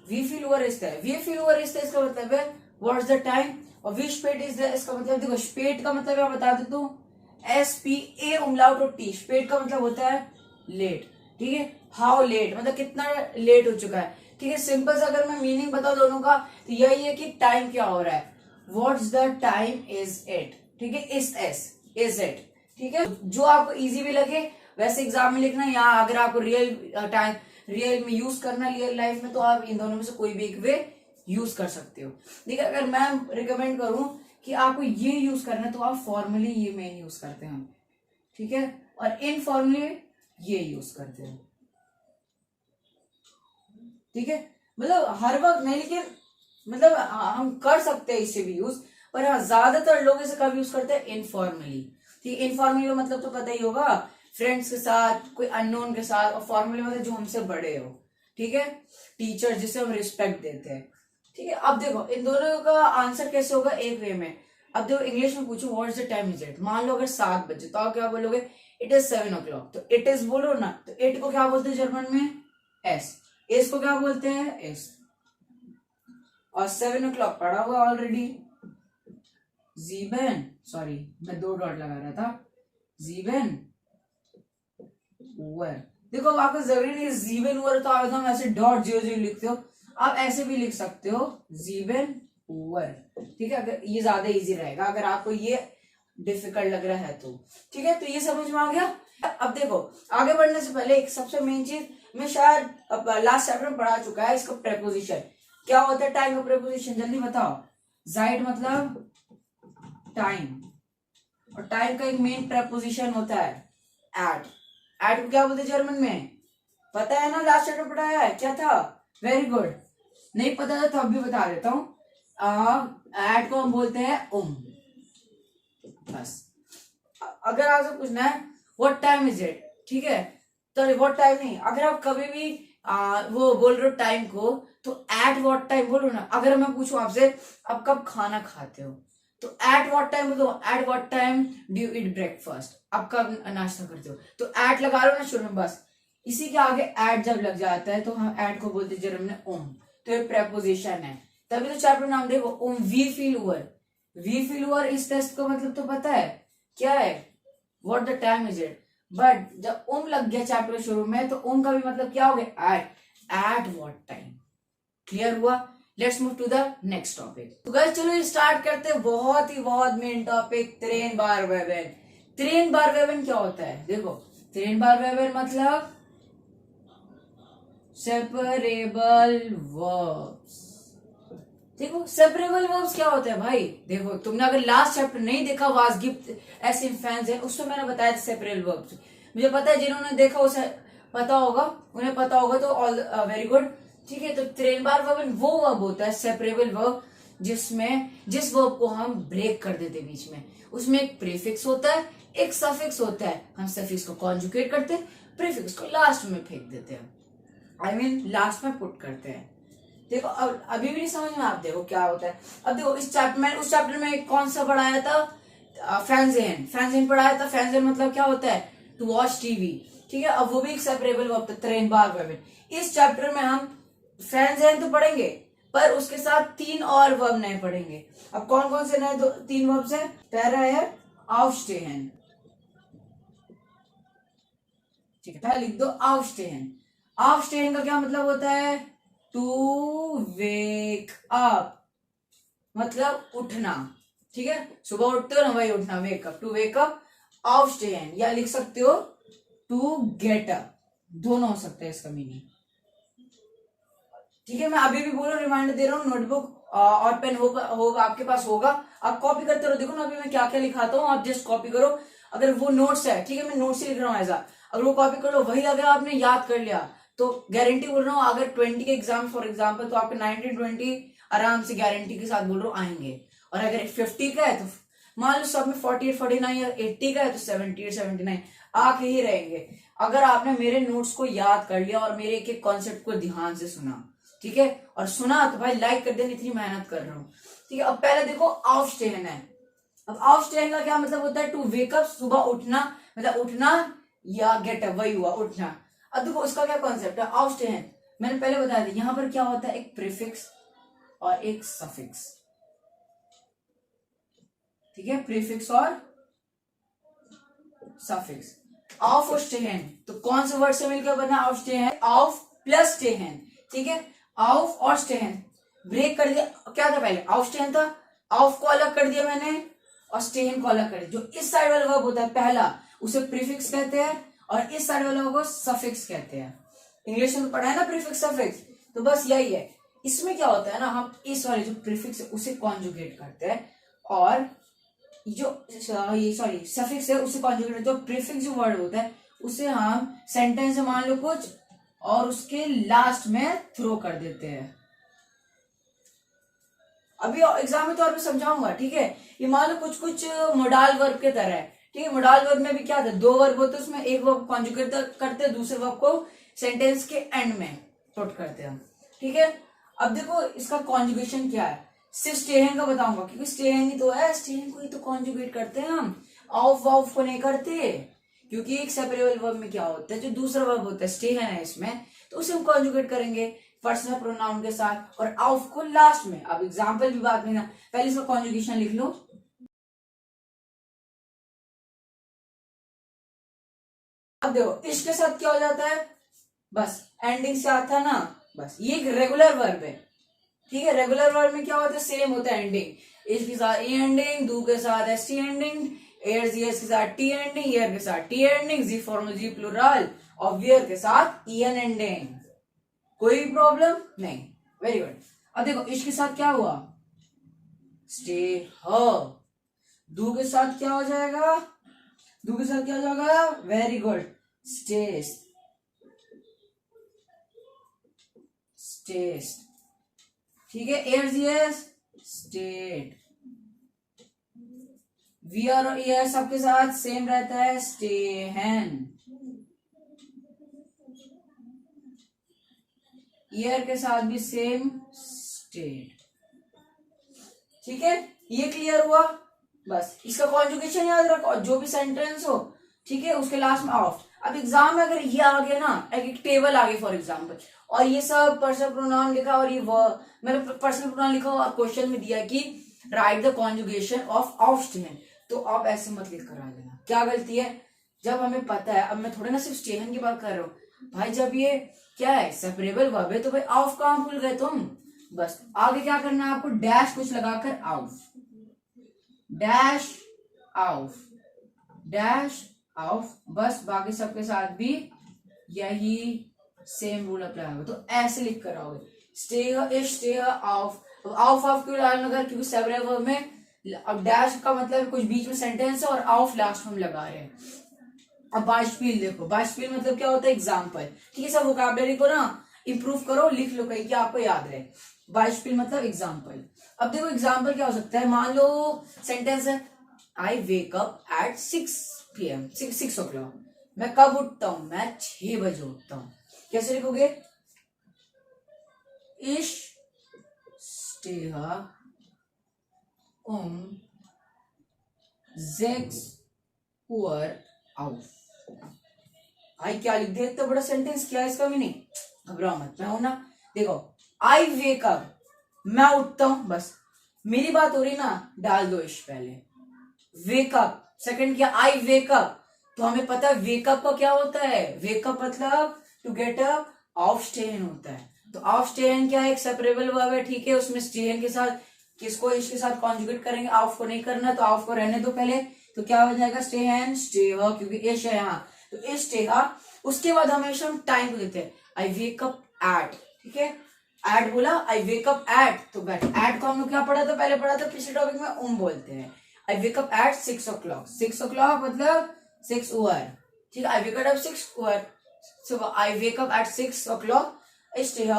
वी फील ओवर इज दिस। वी फील ओवर इज दिस का मतलब है व्हाट्स द टाइम, और वी स्पेट इज दिस का मतलब, देखो स्पेट का मतलब मैं बता देता हूँ, SPA उमलाउट और T, स्पेट का मतलब होता है लेट, ठीक है। हाउ लेट मतलब कितना लेट हो चुका है, ठीक है। सिंपल से अगर मैं मीनिंग बताऊं दोनों का, तो यही है कि टाइम क्या हो रहा है, what's the time is it, ठीक है। इज इट, ठीक है। जो आपको इजी भी लगे वैसे एग्जाम में लिखना, या अगर आपको रियल में यूज करना रियल लाइफ में, तो आप इन दोनों में से कोई भी एक वे यूज कर सकते हो। ठीक है, अगर मैं रिकमेंड करूं कि आपको ये यूज करना है, तो आप फॉर्मली ये मेन यूज करते हैं, ठीक है, और इनफॉर्मली ये यूज करते हैं, ठीक है। मतलब हर वक्त नहीं, लेकिन मतलब हम कर सकते हैं इसे भी यूज, पर हाँ ज्यादातर लोग इसे कब यूज करते हैं, इनफॉर्मली। ठीक है, इनफॉर्मली का मतलब तो पता ही होगा, फ्रेंड्स के साथ, कोई अननोन के साथ, और फॉर्मली मतलब जो हमसे बड़े हो, ठीक है, टीचर जिसे हम रिस्पेक्ट देते हैं, ठीक है। अब देखो इन दोनों का आंसर कैसे होगा, एक वे में। अब देखो इंग्लिश में पूछो what's the time is it, मान लो अगर 7 बजे, तो आप क्या बोलोगे, इट इज 7 o'clock। तो इट इज बोलो ना, तो इट को क्या बोलते हैं जर्मन में, एस को क्या बोलते हैं, एस, और 7 o'clock पढ़ा हुआ ऑलरेडी, ज़ीबेन, सॉरी मैं 2 डॉट लगा रहा था, ज़ीबेन उवर। देखो आपको जरूरी नहीं ज़ीबेन उवर तो आप एकदम ऐसे डॉट 0 लिखते हो, आप ऐसे भी लिख सकते हो ज़ीबेन उवर, ठीक है। अगर ये ज्यादा इजी रहेगा, अगर आपको ये डिफिकल्ट लग रहा है तो, ठीक है। तो ये समझ में आ गया। अब देखो आगे बढ़ने से पहले एक सबसे मेन चीज, मैं शायद लास्ट चैप्टर में पढ़ा चुका है, इसका प्रेपोजिशन क्या होता है, टाइम का प्रेपोजिशन जल्दी बताओ। जाइट मतलब टाइम, और टाइम का एक मेन प्रेपोजिशन होता है एट। एट को क्या बोलते हैं जर्मन में, पता है ना, लास्ट चैप्टर पढ़ाया है, क्या था, वेरी गुड। नहीं पता था तो अब भी बता देता हूँ, एट को हम बोलते हैं बस। अगर आपसे पूछना है व्हाट टाइम इज इट, ठीक है। तो व्हाट टाइम नहीं, अगर आप कभी भी वो बोल रहे हो टाइम को, तो एट व्हाट टाइम बोलो ना। अगर मैं पूछूं आपसे आप कब खाना खाते हो, तो एट व्हाट टाइम बोलो, eight what time do you eat breakfast, आप कब नाश्ता करते हो, तो एट लगा लो ना शुरू में बस। इसी के आगे एट जब लग जाता है तो हम एट को बोलते हैं जर्मन में ओम, तो ये प्रेपोजिशन है। तभी तो चैप्टर नाम देखो ओम we feel over. We feel over इस टेस्ट का मतलब तो पता है क्या है, what the time is it. But जब ओम लग गया चैप्टर शुरू में, तो ओम का भी मतलब क्या हो गया, एट व्हाट टाइम। क्लियर हुआ। Let's move to the next topic. तो गाइस चलो स्टार्ट करते हैं बहुत मेन टॉपिक, ट्रेन बार वेवन। ट्रेन बार वेवन क्या होता है, देखो ट्रेन बार वेवन मतलब सेपरेबल वर्ब्स। देखो सेपरेबल वर्ब्स क्या होते हैं भाई, देखो तुमने अगर लास्ट चैप्टर नहीं देखा वाज गिफ्ट ऐसे फैंस है, उसमें मैंने बताया था सेपरेबल वर्ब्स। मुझे पता है जिन्होंने देखा उसे पता होगा, उन्हें पता होगा, तो ऑल वेरी गुड, ठीक है। तो ट्रेन बार वर्ब वो वर्ब होता है सेपरेबल वर्ब जिसमें जिस वर्ब को हम ब्रेक कर देते बीच में। उसमें एक प्रीफिक्स होता है, एक सफिक्स होता है, हम सफिक्स को कॉन्जुगेट करते हैं, प्रीफिक्स को लास्ट में फेंक देते हैं, आई मीन लास्ट में पुट करते हैं। देखो अब अभी भी नहीं समझ में, आप देखो क्या होता है। अब देखो इस चैप्टर में, उस चैप्टर में कौन सा पढ़ाया था, फैंजेन, फैंजेन पढ़ाया था। फैंजेन मतलब क्या होता है, टू वॉच टीवी, ठीक है। अब वो भी एक सेपरेबल वर्ब था, ट्रेन बार वेवन। इस चैप्टर में हम फैंजेन तो पढ़ेंगे, पर उसके साथ 3 और वर्ब नए पढ़ेंगे। अब कौन कौन से नए 3 वर्ब्स हैं, पहला है aufstehen, ठीक है, पहले लिख दो aufstehen। aufstehen का क्या मतलब होता है, टू वेक अप, मतलब उठना, ठीक है। सुबह उठते हो ना, वही उठना, वेकअप, टू वेकअप, aufstehen। या लिख सकते हो टू गेट अप, दोनों हो सकते हैं इसका मीनिंग, ठीक है। मैं अभी भी बोल रहा हूँ, रिमाइंडर दे रहा हूँ, नोटबुक और पेन होगा आपके पास होगा, आप कॉपी करते रहो। देखो ना अभी मैं क्या क्या लिखाता हूँ, आप जस्ट कॉपी करो। अगर वो नोट्स है, ठीक है, मैं नोट्स ही लिख रहा हूँ ऐसा, अगर वो कॉपी कर लो, वही अगर आपने याद कर लिया, तो गारंटी बोल रहा हूँ, अगर 20 के एग्जाम फॉर एग्जाम्पल, तो आपके 19-20 आराम से गारंटी के साथ बोल रहा हूँ आएंगे। और अगर 50 का है तो मान लो सब में 48-49, या 80 का है तो 78-79 आके ही रहेंगे, अगर आपने मेरे नोट्स को याद कर लिया और मेरे एक एक कॉन्सेप्ट को ध्यान से सुना, ठीक है। और सुना तो भाई लाइक कर देना, इतनी मेहनत कर रहा हूँ, ठीक है। अब पहले देखो aufstehen है। अब aufstehen का क्या मतलब होता है, टू वेकअप, सुबह उठना, मतलब उठना या गेटअप, वही हुआ उठना। अब देखो उसका क्या कॉन्सेप्ट है, aufstehen मैंने पहले बताया था, यहां पर क्या होता है, एक प्रीफिक्स और एक सफिक्स, ठीक है, प्रीफिक्स और सफिक्स। aufstehen तो कौन से वर्ड से मिलकर बना aufstehen, auf प्लस stehen, ठीक है। auf और stehen ब्रेक कर दिया, क्या था पहले aufstehen था, auf को अलग कर दिया मैंने और stehen को अलग कर दिया। जो इस साइड वाला वर्ब होता है पहला, उसे प्रीफिक्स कहते हैं, और इस साइड वाला को सफिक्स कहते हैं। इंग्लिश में तो पढ़ा है ना प्रीफिक्स सफिक्स, तो बस यही है। इसमें क्या होता है ना, हम इस वाले जो प्रीफिक्स है उसे कॉन्जुगेट करते हैं, और जो ये सॉरी सफिक्स है उसे कॉन्जुगेट करते हैं। प्रीफिक्स जो वर्ड होता है उसे हम सेंटेंस में मान लो कुछ और उसके लास्ट में थ्रो कर देते हैं। अभी एग्जाम में तौर पे समझाऊंगा, ठीक है। ये मान लो कुछ कुछ मोडाल वर्ब के तरह है, ठीक है। मोडाल वर्ब में भी क्या था, 2 वर्ब होते हैं, उसमें एक वर्ब कॉन्जुगेट करते हैं, दूसरे वर्ब को सेंटेंस के एंड में पुट करते हैं, ठीक है। अब देखो इसका कॉन्जुगेशन क्या है, सिर्फ स्टेहन का बताऊंगा, क्योंकि स्टेहन ही तो है, स्टेहन को ही तो कॉन्जुगेट करते हैं हम, ऑफ वाफ को नहीं करते। क्योंकि एक सेपरेबल वर्ब में क्या होता है, जो दूसरा वर्ब होता है स्टेहन है इसमें, तो उसे हम कॉन्जुगेट करेंगे पर्सनल प्रोनाउन के साथ, और ऑफ को लास्ट में। अब एग्जाम्पल भी बात लेना, पहले इसका कॉन्जुगेशन लिख लो। अब देखो इसके साथ क्या हो जाता है, बस एंडिंग से आता है ना, बस ये एक रेगुलर वर्ब है, ठीक है। रेगुलर वर्ब में क्या होता है, सेम होता है एंडिंग, इसके साथ ई एंडिंग, दू के साथ S T ending, air GS के साथ टी एंडिंग, ईयर के साथ टी एंडिंग, जी फॉर्मल जी प्लूरल, और वियर के साथ ई एन एंडिंग। कोई प्रॉब्लम नहीं, वेरी गुड। अब देखो इसके साथ क्या हुआ, स्टे हो, दू के साथ क्या हो जाएगा, दू के साथ क्या हो जाएगा, वेरी गुड, स्टेस, स्टेस, ठीक है। एयर जीएस स्टेट, वियर और ईयर सबके साथ सेम रहता है, स्टेहन। ईयर के साथ भी सेम, स्टेड। ठीक है, ये क्लियर हुआ। बस इसका कॉन्जुगेशन याद रखो, और जो भी सेंटेंस हो, ठीक है, उसके लास्ट में ऑफ। अब एग्जाम में अगर ये आ गया ना, एक टेबल आ गई फॉर एग्जाम्पल, और ये सब पर्सनल प्रोनाउन लिखा और ये मतलब पर्सनल प्रोनाउन लिखा और क्वेश्चन में दिया कि राइट द कॉन्जुगेशन ऑफ स्टेहन, तो आप ऐसे मत लिख कर आ जाना। क्या गलती है, जब हमें पता है, अब मैं थोड़ा ना सिर्फ स्टेहन की बात कर रहा हूँ भाई, जब ये क्या है सेपरेबल वर्ब है, तो भाई ऑफ कहाँ भूल गए तुम। बस आगे क्या करना है आपको, डैश कुछ लगाकर of, dash of, dash of. बस बाकी सबके साथ भी यही सेम रूल अप्लाई होगा, तो ऐसे लिख कर आओगे, स्टे स्टे ऑफ। ऑफ क्यों डालना, क्योंकि सेपरेबल वर्ब में अब डैश का मतलब कुछ बीच में सेंटेंस है और ऑफ लास्ट में हम लगा रहे हैं। अब बाइस्पील देखो, बाइस्पील मतलब क्या होता है, एग्जाम्पल। ठीक है, सब वोकैबुलरी को ना इंप्रूव करो, लिख लो कहीं कि आपको याद रहे। बाइस्पील मतलब एग्जाम्पल। अब देखो एग्जाम्पल क्या हो सकता है, मान लो सेंटेंस है, आई wake up at 6 PM, 6 o'clock। मैं कब उठता हूं, मैं 6 बजे उठता हूं। कैसे लिखोगे, इश स्टेहा 6 Uhr auf। भाई क्या लिख दिया, इतना बड़ा सेंटेंस, क्या है इसका मीनिंग, घबराओ मत, मैं हूं ना। देखो आई वेक अप, मैं उठता हूं, बस मेरी बात हो रही ना, डाल दो इश पहले। वेकअप सेकंड किया, आई वेकअप, तो हमें पता है वेकअप का क्या होता है, वेकअप मतलब टू गेट अप, ऑफ स्टेहन होता है। तो ऑफ स्टेहन क्या है, एक सेपरेबल वर्ब है। ठीक है, उसमें स्टेहन के साथ किसको इश के साथ कॉन्जुगेट करेंगे, ऑफ को नहीं करना, तो ऑफ को रहने दो पहले। तो क्या हो जाएगा, स्टेहन स्टेहा, क्योंकि इश है यहाँ, तो इश स्टेहा। उसके बाद हमेशा हम टाइम को देते हैं, आई वेकअप एट। ठीक है, एट बोला, आई वेकअप एट, तो बैठ, एट को हम लोग क्या पढ़ा था, पहले पढ़ा था पिछले टॉपिक में, बोलते हैं। I wake up at 6 o'clock, 6 o'clock मतलब 6 Uhr। ठीक है, I wake up 6 Uhr, so I wake up at 6 o'clock, ich stehe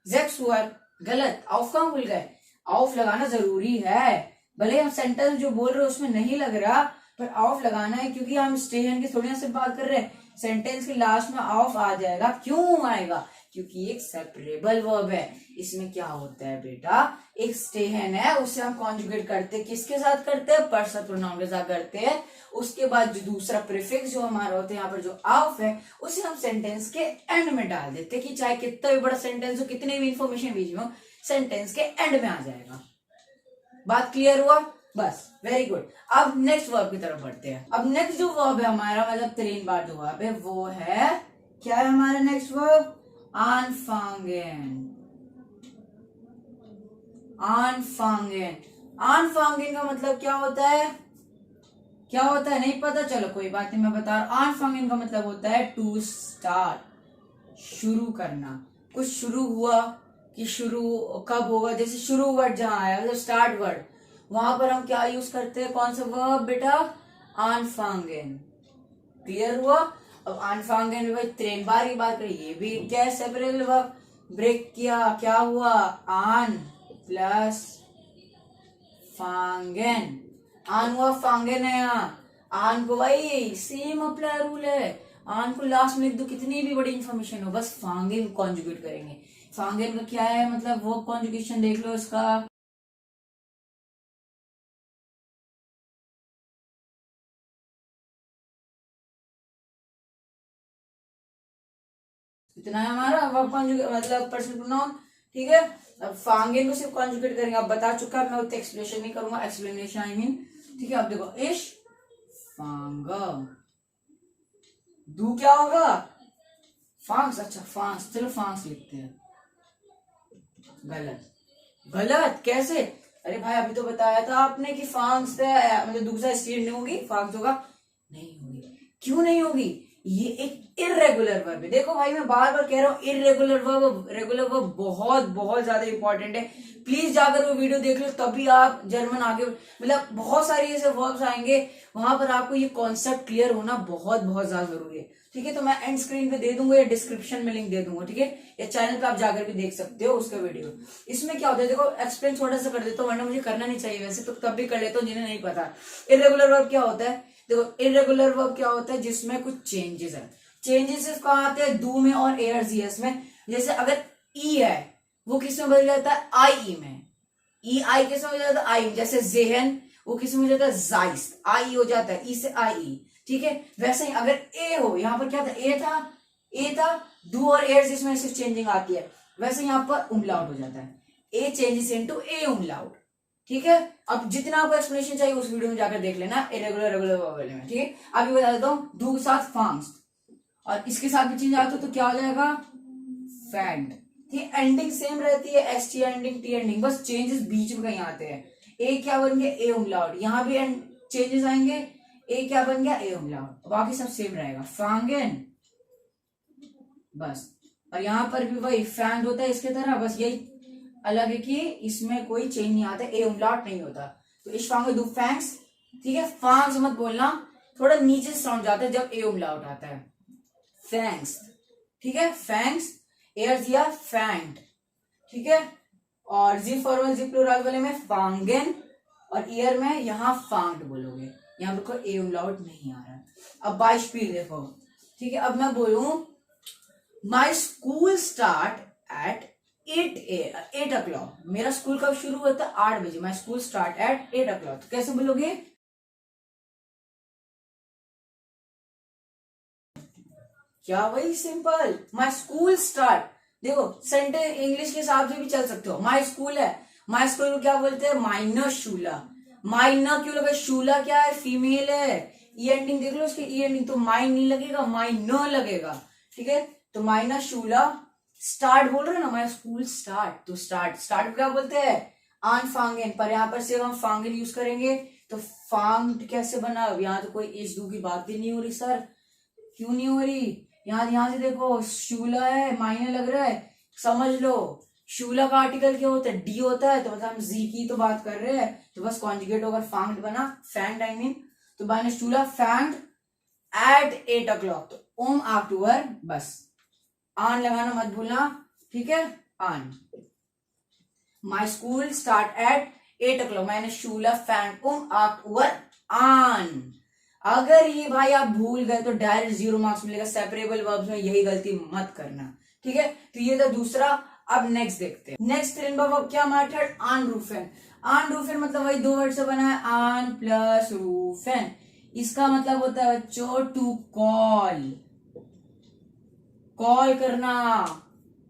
6 Uhr। गलत, ऑफ कहाँ भूल गए, ऑफ लगाना जरूरी है, भले हम सेंटेंस जो बोल रहे हैं उसमें नहीं लग रहा, पर ऑफ लगाना है, क्योंकि हम स्टेहन की थोड़ी ना सिर्फ बात कर रहे हैं, सेंटेंस के लास्ट में ऑफ आ जाएगा। क्यों आएगा, क्योंकि एक सेपरेबल वर्ब है। इसमें क्या होता है बेटा, एक स्टेहन है, उससे हम कॉन्जुगेट करते हैं, किसके साथ करते हैं, पर्सनल प्रोनाउन के साथ करते हैं। उसके बाद जो दूसरा प्रीफिक्स जो हमारा होता है यहाँ पर, जो ऑफ है, उसे हम सेंटेंस के एंड में डाल देते हैं, कि चाहे कितना भी बड़ा सेंटेंस हो, कितने भी इंफॉर्मेशन बीच में हो, सेंटेंस के एंड में आ जाएगा। बात क्लियर हुआ, बस वेरी गुड। अब नेक्स्ट वर्ब की तरफ बढ़ते हैं। अब नेक्स्ट जो वर्ब है हमारा, मतलब 3 बार जो वर्ब है, वो है, क्या है हमारा next verb, anfangen। anfangen, anfangen का मतलब क्या होता है, क्या होता है नहीं पता, चलो कोई बात नहीं, मैं बता रहा हूं। anfangen का मतलब होता है टू स्टार्ट, शुरू करना। कुछ शुरू हुआ, कि शुरू कब होगा, जैसे शुरू वर्ड जहां आया, मतलब स्टार्ट वर्ड, वहां पर हम क्या यूज करते हैं, कौन सा वर्ब बेटा, anfangen। क्लियर हुआ। अब anfangen में भाई 3 बार की बात करें, ये भी क्या है, सेपरेबल वर्ब। ब्रेक किया, क्या हुआ, आन प्लस फांगेन, आन हुआ, फांगेन है यहाँ। आन को भाई सेम अप्लाई रूल है, आन को लास्ट में लिख दो, कितनी भी बड़ी इंफॉर्मेशन हो, बस फांगेन कॉन्जुगेट करेंगे। फांगेन का क्या है मतलब, वो कॉन्जुगेशन देख लो इसका, इतना है हमारा वर्ब कॉन्जुगेट, मतलब पर्सनल प्रोनाउन। ठीक है, अब फांगेन को सिर्फ कॉन्जुगेट करेंगे, अब बता चुका मैं उतना एक्सप्लेनेशन नहीं करूंगा, एक्सप्लेनेशन आई मीन। ठीक है, अब देखो, इश फांगा, दू क्या होगा, फांग्स। अच्छा फांग्स, चलो फांग्स लिखते हैं। गलत, गलत कैसे, अरे भाई अभी तो बताया था आपने कि फांग्स है, मतलब दूसरा स्टील नहीं होगी, फांग्स होगा, नहीं होगी। क्यों नहीं होगी, ये एक इर्रेगुलर वर्ब है। देखो भाई मैं बार बार कह रहा हूँ, इर्रेगुलर वर्ब, रेगुलर वर्ब बहुत बहुत ज्यादा इंपॉर्टेंट है। प्लीज जाकर वो वीडियो देख लो, तभी आप जर्मन आगे, मतलब बहुत सारी ऐसे वर्ब्स आएंगे, वहां पर आपको ये कॉन्सेप्ट क्लियर होना बहुत बहुत ज्यादा जरूरी है। ठीक है, तो मैं एंड स्क्रीन पे दे दूंगा या डिस्क्रिप्शन में लिंक दे दूंगा, ठीक है, या चैनल पे आप जाकर भी देख सकते हो उसका वीडियो। इसमें क्या होता है देखो, एक्सप्लेन थोड़ा सा कर देता हूँ, वरना मुझे करना नहीं चाहिए वैसे तो, तब भी कर लेता हूँ जिन्हें नहीं पता। इर्रेगुलर वर्ब क्या होता है, देखो इर्रेगुलर वर्ब क्या होता है, जिसमें कुछ चेंजेस है। चेंजेस कहाँ आते हैं, डू में और एयर्स में। जैसे अगर ई है वो किस में बदल जाता है, आई में। ई आई किस में हो जाता है, आई। जैसे जेहन वो किस में हो जाता है, जाइस, आई हो जाता है, ई से आई, ठीक है। वैसे ही अगर ए हो, यहाँ पर क्या था, ए था, डू और एयर्स इसमें सिर्फ चेंजिंग आती है, वैसे यहाँ पर उमलाउट हो जाता है, ए चेंजेस इनटू ए उमलाउट, ठीक है। अब जितना आपको एक्सप्लेनेशन चाहिए उस वीडियो में जाकर देख लेना इरेगुलर रेगुलर वर्ब में, ठीक है। अभी बता देता हूँ, डू के साथ फांग्स और इसके साथ भी चेंज आता है तो क्या हो जाएगा, फैंड, ठीक है। एंडिंग सेम रहती है, S T ending, T ending, बस चेंजेस बीच में कहीं आते हैं। ए क्या बन गया, ए उमलाउट, यहाँ भी चेंजेस आएंगे, ए क्या बन गया, ए उमलाउट, बाकी सब सेम रहेगा, फांगेन बस। और यहाँ पर भी वही फैंग होता है इसके तरह, बस यही अलग है कि इसमें कोई चेंज नहीं आता, ए उमलाउट नहीं होता। तो इस फांग दो फैंग्स, ठीक है, फांग्स मत बोलना, थोड़ा नीचे साउंड जाता है जब ए उमलाउट आता है, फैंग्स, ठीक है, फैंग्स, एयर दिया फैंग्ड, ठीक है। और जी फॉर्मल जी प्लूरल वाले में फांगेन, और ईयर में यहाँ फांग्ड बोलोगे, यहाँ पर कोई ए उमलाउट नहीं आ रहा। अब बाय स्पीड देखो, ठीक है। अब मैं बोलूं my school start at 8 o'clock, मेरा स्कूल कब शुरू होता है, 8 बजे, my school start at 8 o'clock, तो कैसे बोलोगे, क्या, वही सिंपल, माई स्कूल स्टार्ट। देखो सेंटेंस इंग्लिश के हिसाब से भी चल सकते हो, माई स्कूल है, माई स्कूल को क्या बोलते हैं, माइनर शूला, माइनर क्यों लगा, शूला क्या है, फीमेल है, ई एंडिंग देख लो उसके, ई एंडिंग, तो माइन नहीं लगेगा, माइनर लगेगा, ठीक है। तो माइनर शूला, स्टार्ट बोल रहे हैं ना, माई स्कूल स्टार्ट, तो स्टार्ट क्या बोलते हैं, आन फांगेन, पर यहाँ पर सिर्फ हम फांगेन यूज करेंगे, तो फांग्ड कैसे बना, यहाँ तो कोई एच डू की बात भी नहीं हो रही सर, क्यों नहीं हो रही, यहाँ से देखो शूला है, मायने लग रहा है, समझ लो शूला का आर्टिकल क्या होता है, डी होता है, तो मतलब हम जी की तो बात कर रहे हैं, तो बस कॉन्जुगेट होकर फांग्ड बना, फैंग्ड आई मीन, तो माइने शूला फैंग्ड एट 8 o'clock, तो ओम आफ्टरवर, बस आन लगाना मत भूलना, ठीक है, आन। My school start at 8 o'clock, मैंने शूला फैंग्ड ओम आफ्टरवर आन। अगर ये भाई आप भूल गए तो डायरेक्ट 0 मार्क्स मिलेगा, सेपरेबल वर्ब्स में यही गलती मत करना, ठीक है। तो ये था दूसरा। अब नेक्स्ट देखते हैं, नेक्स्ट वर्ब क्या हमारा थर्ड, आन रूफेन। आन रूफेन मतलब वही दो वर्ड से बना है, आन प्लस रूफेन, इसका मतलब होता है बच्चों टू कॉल, कॉल करना,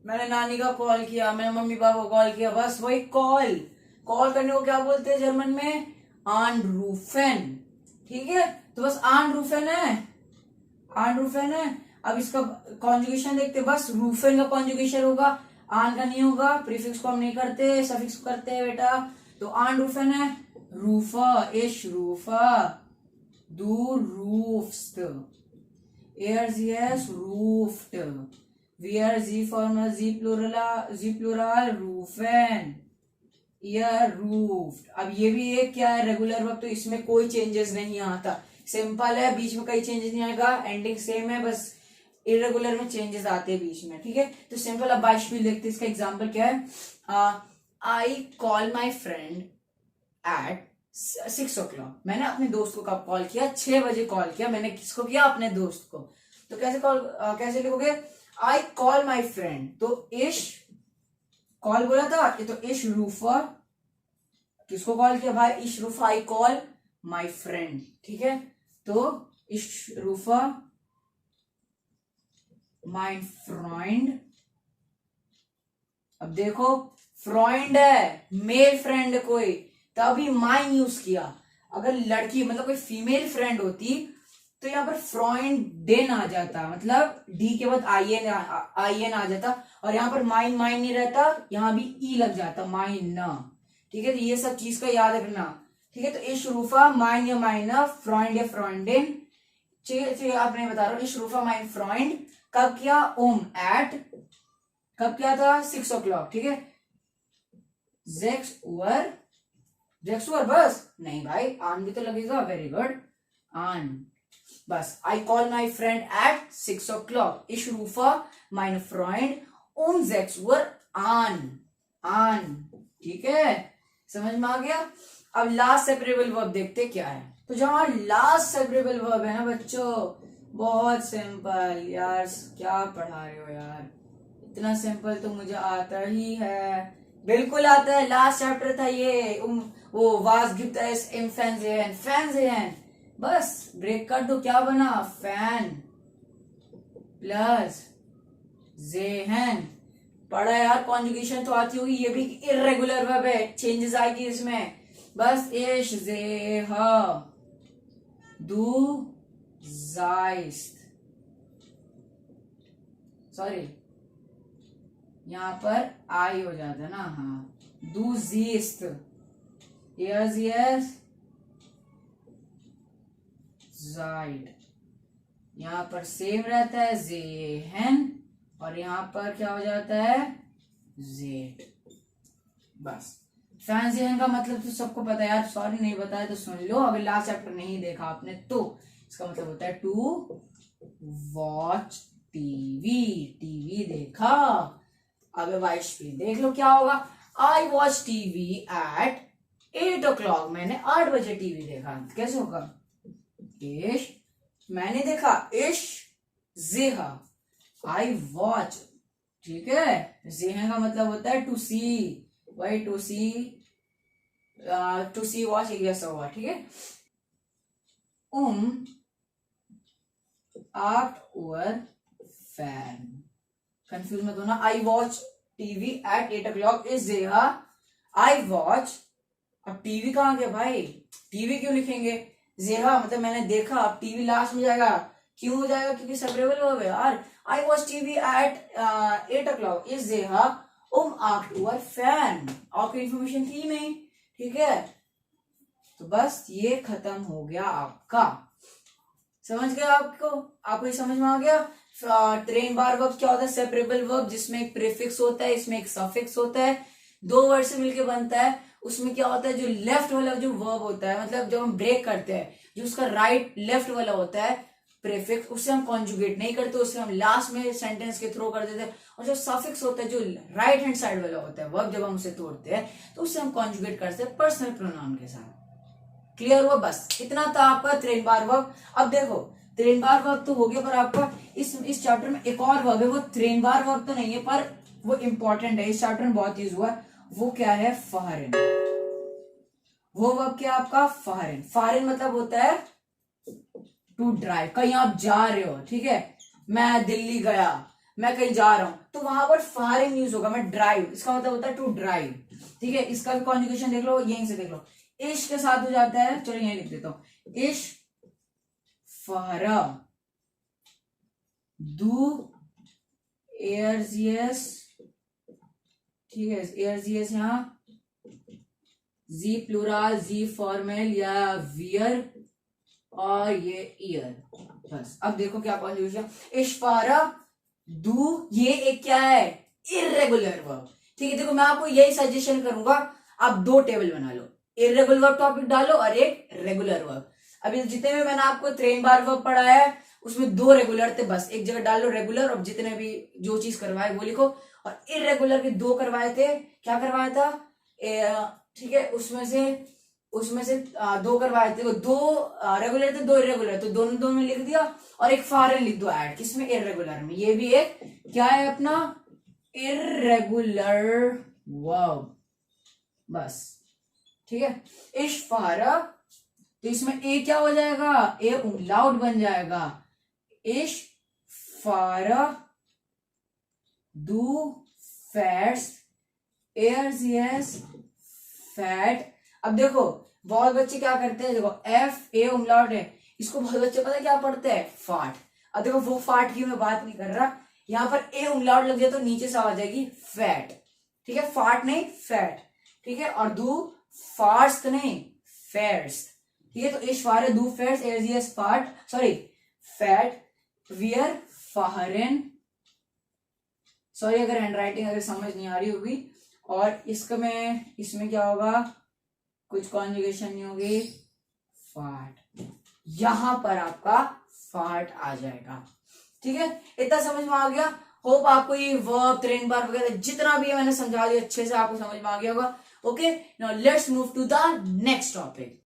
मैंने नानी का कॉल किया, मैंने मम्मी पापा को कॉल किया, बस वही कॉल, कॉल करने को क्या बोलते हैं जर्मन में, आन रूफेन, ठीक है। तो बस आन रूफेन है, आन रूफेन है। अब इसका कॉन्जुगेशन देखते, बस रूफेन का कॉन्जुगेशन होगा, आन का नहीं होगा, प्रीफिक्स को हम नहीं करते, सफिक्स को करते हैं बेटा। तो आन रूफेन है, रूफा, इश रूफा, दू रूफ्स्ट, एयर्स यस रूफ्ड, वियर जी फॉर्मल जी प्लूरल रूफेन, ईयर रूफ्ड। अब ये भी एक क्या है, रेगुलर वर्ब, तो इसमें कोई चेंजेस नहीं आता, सिंपल है, बीच में कोई चेंजेस नहीं आएगा, एंडिंग सेम है, बस इरेगुलर में चेंजेस आते हैं बीच में, ठीक है। तो सिंपल। अब बाय स्पीड देखते हैं, इसका एग्जांपल क्या है, I call my friend at 6 o'clock, मैंने अपने दोस्त को कब कॉल किया, 6 बजे कॉल किया, मैंने किसको किया, अपने दोस्त को। तो कैसे कैसे लिखोगे, आई कॉल माई फ्रेंड, तो इश कॉल बोला था, ये तो इश रूफा, किसको कॉल किया भाई, इश रूफा, आई कॉल माई फ्रेंड, ठीक है। तो इश रूफा माई फ्रेंड, अब देखो फ्रेंड है, मेल फ्रेंड कोई, तभी माइन यूज किया, अगर लड़की मतलब कोई फीमेल फ्रेंड होती तो यहाँ पर फ्रेंड डेन आ जाता, मतलब डी के बाद आई एन आ जाता, और यहाँ पर माइन नहीं रहता, यहाँ भी ई लग जाता, माइन न, ठीक है। तो ये सब चीज का याद रखना, ठीक है। तो इश रूफा माइन या माइना, फ्रेंड या फ्रेंडेन, आपने बता रहा हूँ, इश रूफा माइन फ्रेंड कब किया, ओम एट, कब किया था, 6 o'clock, ठीक है। जेक्स उवर बस नहीं भाई, आन भी तो लगेगा, वेरी गुड, आन बस I call my friend at 6 o'clock. Ich rufe meinen Freund um 6 Uhr an. ठीक है, समझ में आ गया. अब लास्ट सेपरेबल वर्ब देखते क्या है. तो जहां लास्ट सेपरेबल वर्ब है ना बच्चों, बहुत सिंपल. यार क्या पढ़ा रहे हो यार, इतना सिंपल तो मुझे आता ही है, बिल्कुल आता है. लास्ट चैप्टर था ये, वो वास गिफ्ट एस इम फैन. बस ब्रेक कर दो, क्या बना, फैन प्लस जेहन. पढ़ा यार, कॉन्जुगेशन तो आती होगी. ये भी इर्रेगुलर वर्ब है, चेंजेस आएगी इसमें. बस इश जेहा दू जाइस्ट, सॉरी यहां पर आई हो जाता है ना. हाँ, दू जीस्ट, यस जाइड. यहां पर सेम रहता है जेहन, और यहां पर क्या हो जाता है, जेड. बस फैन जेहन का मतलब तो सबको पता है यार, सॉरी नहीं बताया तो सुन लो. अगर लास्ट चैप्टर नहीं देखा आपने तो इसका मतलब होता है टू वॉच टीवी देखा. अब वाइश भी देख लो क्या होगा. I watch TV at 8 o'clock. मैंने 8 बजे टीवी देखा. कैसे होगा, इश मैंने देखा, इश जेहा आई वॉच. ठीक है, जेहा का मतलब होता है टू सी. वही टू सी वॉच एक जैसा हुआ. ठीक है, 8 Uhr फैन. कंफ्यूज मत होना. I watch TV at 8 o'clock is जेहा आई वॉच. अब टीवी कहाँ गया भाई, टीवी क्यों लिखेंगे, जेहा मतलब मैंने देखा. अब टीवी लास्ट में जाएगा, क्यों हो जाएगा, क्योंकि सेपरेबल वर्ब है यार. I watch TV at 8 o'clock is जेहा 8 Uhr फैन. आपकी इंफॉर्मेशन थी नहीं. ठीक है, तो बस ये खत्म हो गया आपका. समझ गया आपको ये समझ में आ गया. ट्रेन बार वर्ब क्या होता है, सेपरेबल वर्ब जिसमें एक प्रीफिक्स होता है, इसमें एक सफिक्स होता है, दो वर्ड से मिलके बनता है. उसमें क्या होता है, जो लेफ्ट वाला जो वर्ब होता है, मतलब जब हम ब्रेक करते हैं, जो उसका राइट लेफ्ट वाला होता है प्रीफिक्स, उससे हम कॉन्जुगेट नहीं करते, उससे हम लास्ट में सेंटेंस के थ्रू कर देते हैं. और जो सफिक्स होता है, जो राइट हैंड साइड वाला होता है वर्ब, जब हम उसे तोड़ते हैं तो उससे हम कॉन्जुगेट करते हैं पर्सनल प्रोनाउन के साथ. क्लियर हुआ, बस इतना था आपका ट्रेन बार वर्ब. अब देखो ट्रेन बार वर्ब तो हो गया, पर आपका इस चैप्टर में एक और वर्ब है, वो ट्रेन बार वर्ब तो नहीं है पर वो इंपॉर्टेंट है, इस चैप्टर में बहुत यूज हुआ. वो क्या है, फहरिन. वो वर्ब क्या आपका, फहरिन. फहरिन मतलब होता है टू ड्राइव. कहीं आप जा रहे हो, ठीक है, मैं दिल्ली गया, मैं कहीं जा रहा हूं, तो वहां पर फहरिन यूज होगा. मैं ड्राइव, इसका मतलब होता है टू ड्राइव. ठीक है, इसका भी कॉन्जुगेशन देख लो, यहीं से देख लो. इश के साथ हो जाता है, चलो यहीं लिख देता हूं, इश फहरा दू एयरजियस. ठीक है, एयरजियस यहां जी प्लूरल, जी फॉर्मल या वियर, और ये ईयर. बस अब देखो क्या कॉन्जुगेशन. इशफारा दू, ये एक क्या है, इर्रेगुलर वर्ब. ठीक है, देखो मैं आपको यही सजेशन करूंगा, आप दो टेबल बना लो, इर्रेगुलर वर्ब टॉपिक डालो और एक रेगुलर वर्ब. अभी जितने भी मैंने आपको ट्रेन बार वर्ब पढ़ाया है उसमें दो रेगुलर थे, बस एक जगह डाल लो रेगुलर, और जितने भी जो चीज करवाए वो लिखो. और इर्रेगुलर के दो करवाए थे, क्या करवाया था, ठीक है, उसमें से दो करवाए थे, दो रेगुलर थे, दो इरेगुलर, तो दोनों में लिख दिया, और एक फॉरेन लिख दो ऐड, किसमें, इरेगुलर में. ये भी एक क्या है अपना, इरेगुलर वर्ब. बस ठीक है, इशफारा, तो इसमें ए क्या हो जाएगा, ए उमलाउट बन जाएगा. इशफारा दू फैट्स एयरजियस फैट. अब देखो बहुत बच्चे क्या करते हैं, देखो एफ ए उमलाउट है, इसको बहुत बच्चे पता है क्या पढ़ते हैं, फाट. अब देखो वो फाट की मैं बात नहीं कर रहा, यहां पर ए उमलाउट लग जाए तो नीचे से आ जाएगी फैट. ठीक है, फाट नहीं फैट. ठीक है, और दू फार्स तो नहीं, फैट्स. ठीक है, तो इशफार दू फैट्स एयरजियस फाट, सॉरी फैट, वियर फहरिन. सॉरी अगर हैंडराइटिंग अगर समझ नहीं आ रही होगी. और इसमें क्या होगा, कुछ कॉन्जुगेशन नहीं होगी, फाट. यहां पर आपका फार्ट आ जाएगा। ठीक है, इतना समझ में आ गया। होप आपको ये वर्ब, ट्रेन बार वगैरह जितना भी मैंने समझा दिया अच्छे से आपको समझ में आ गया होगा। Okay, now let's move to the next topic.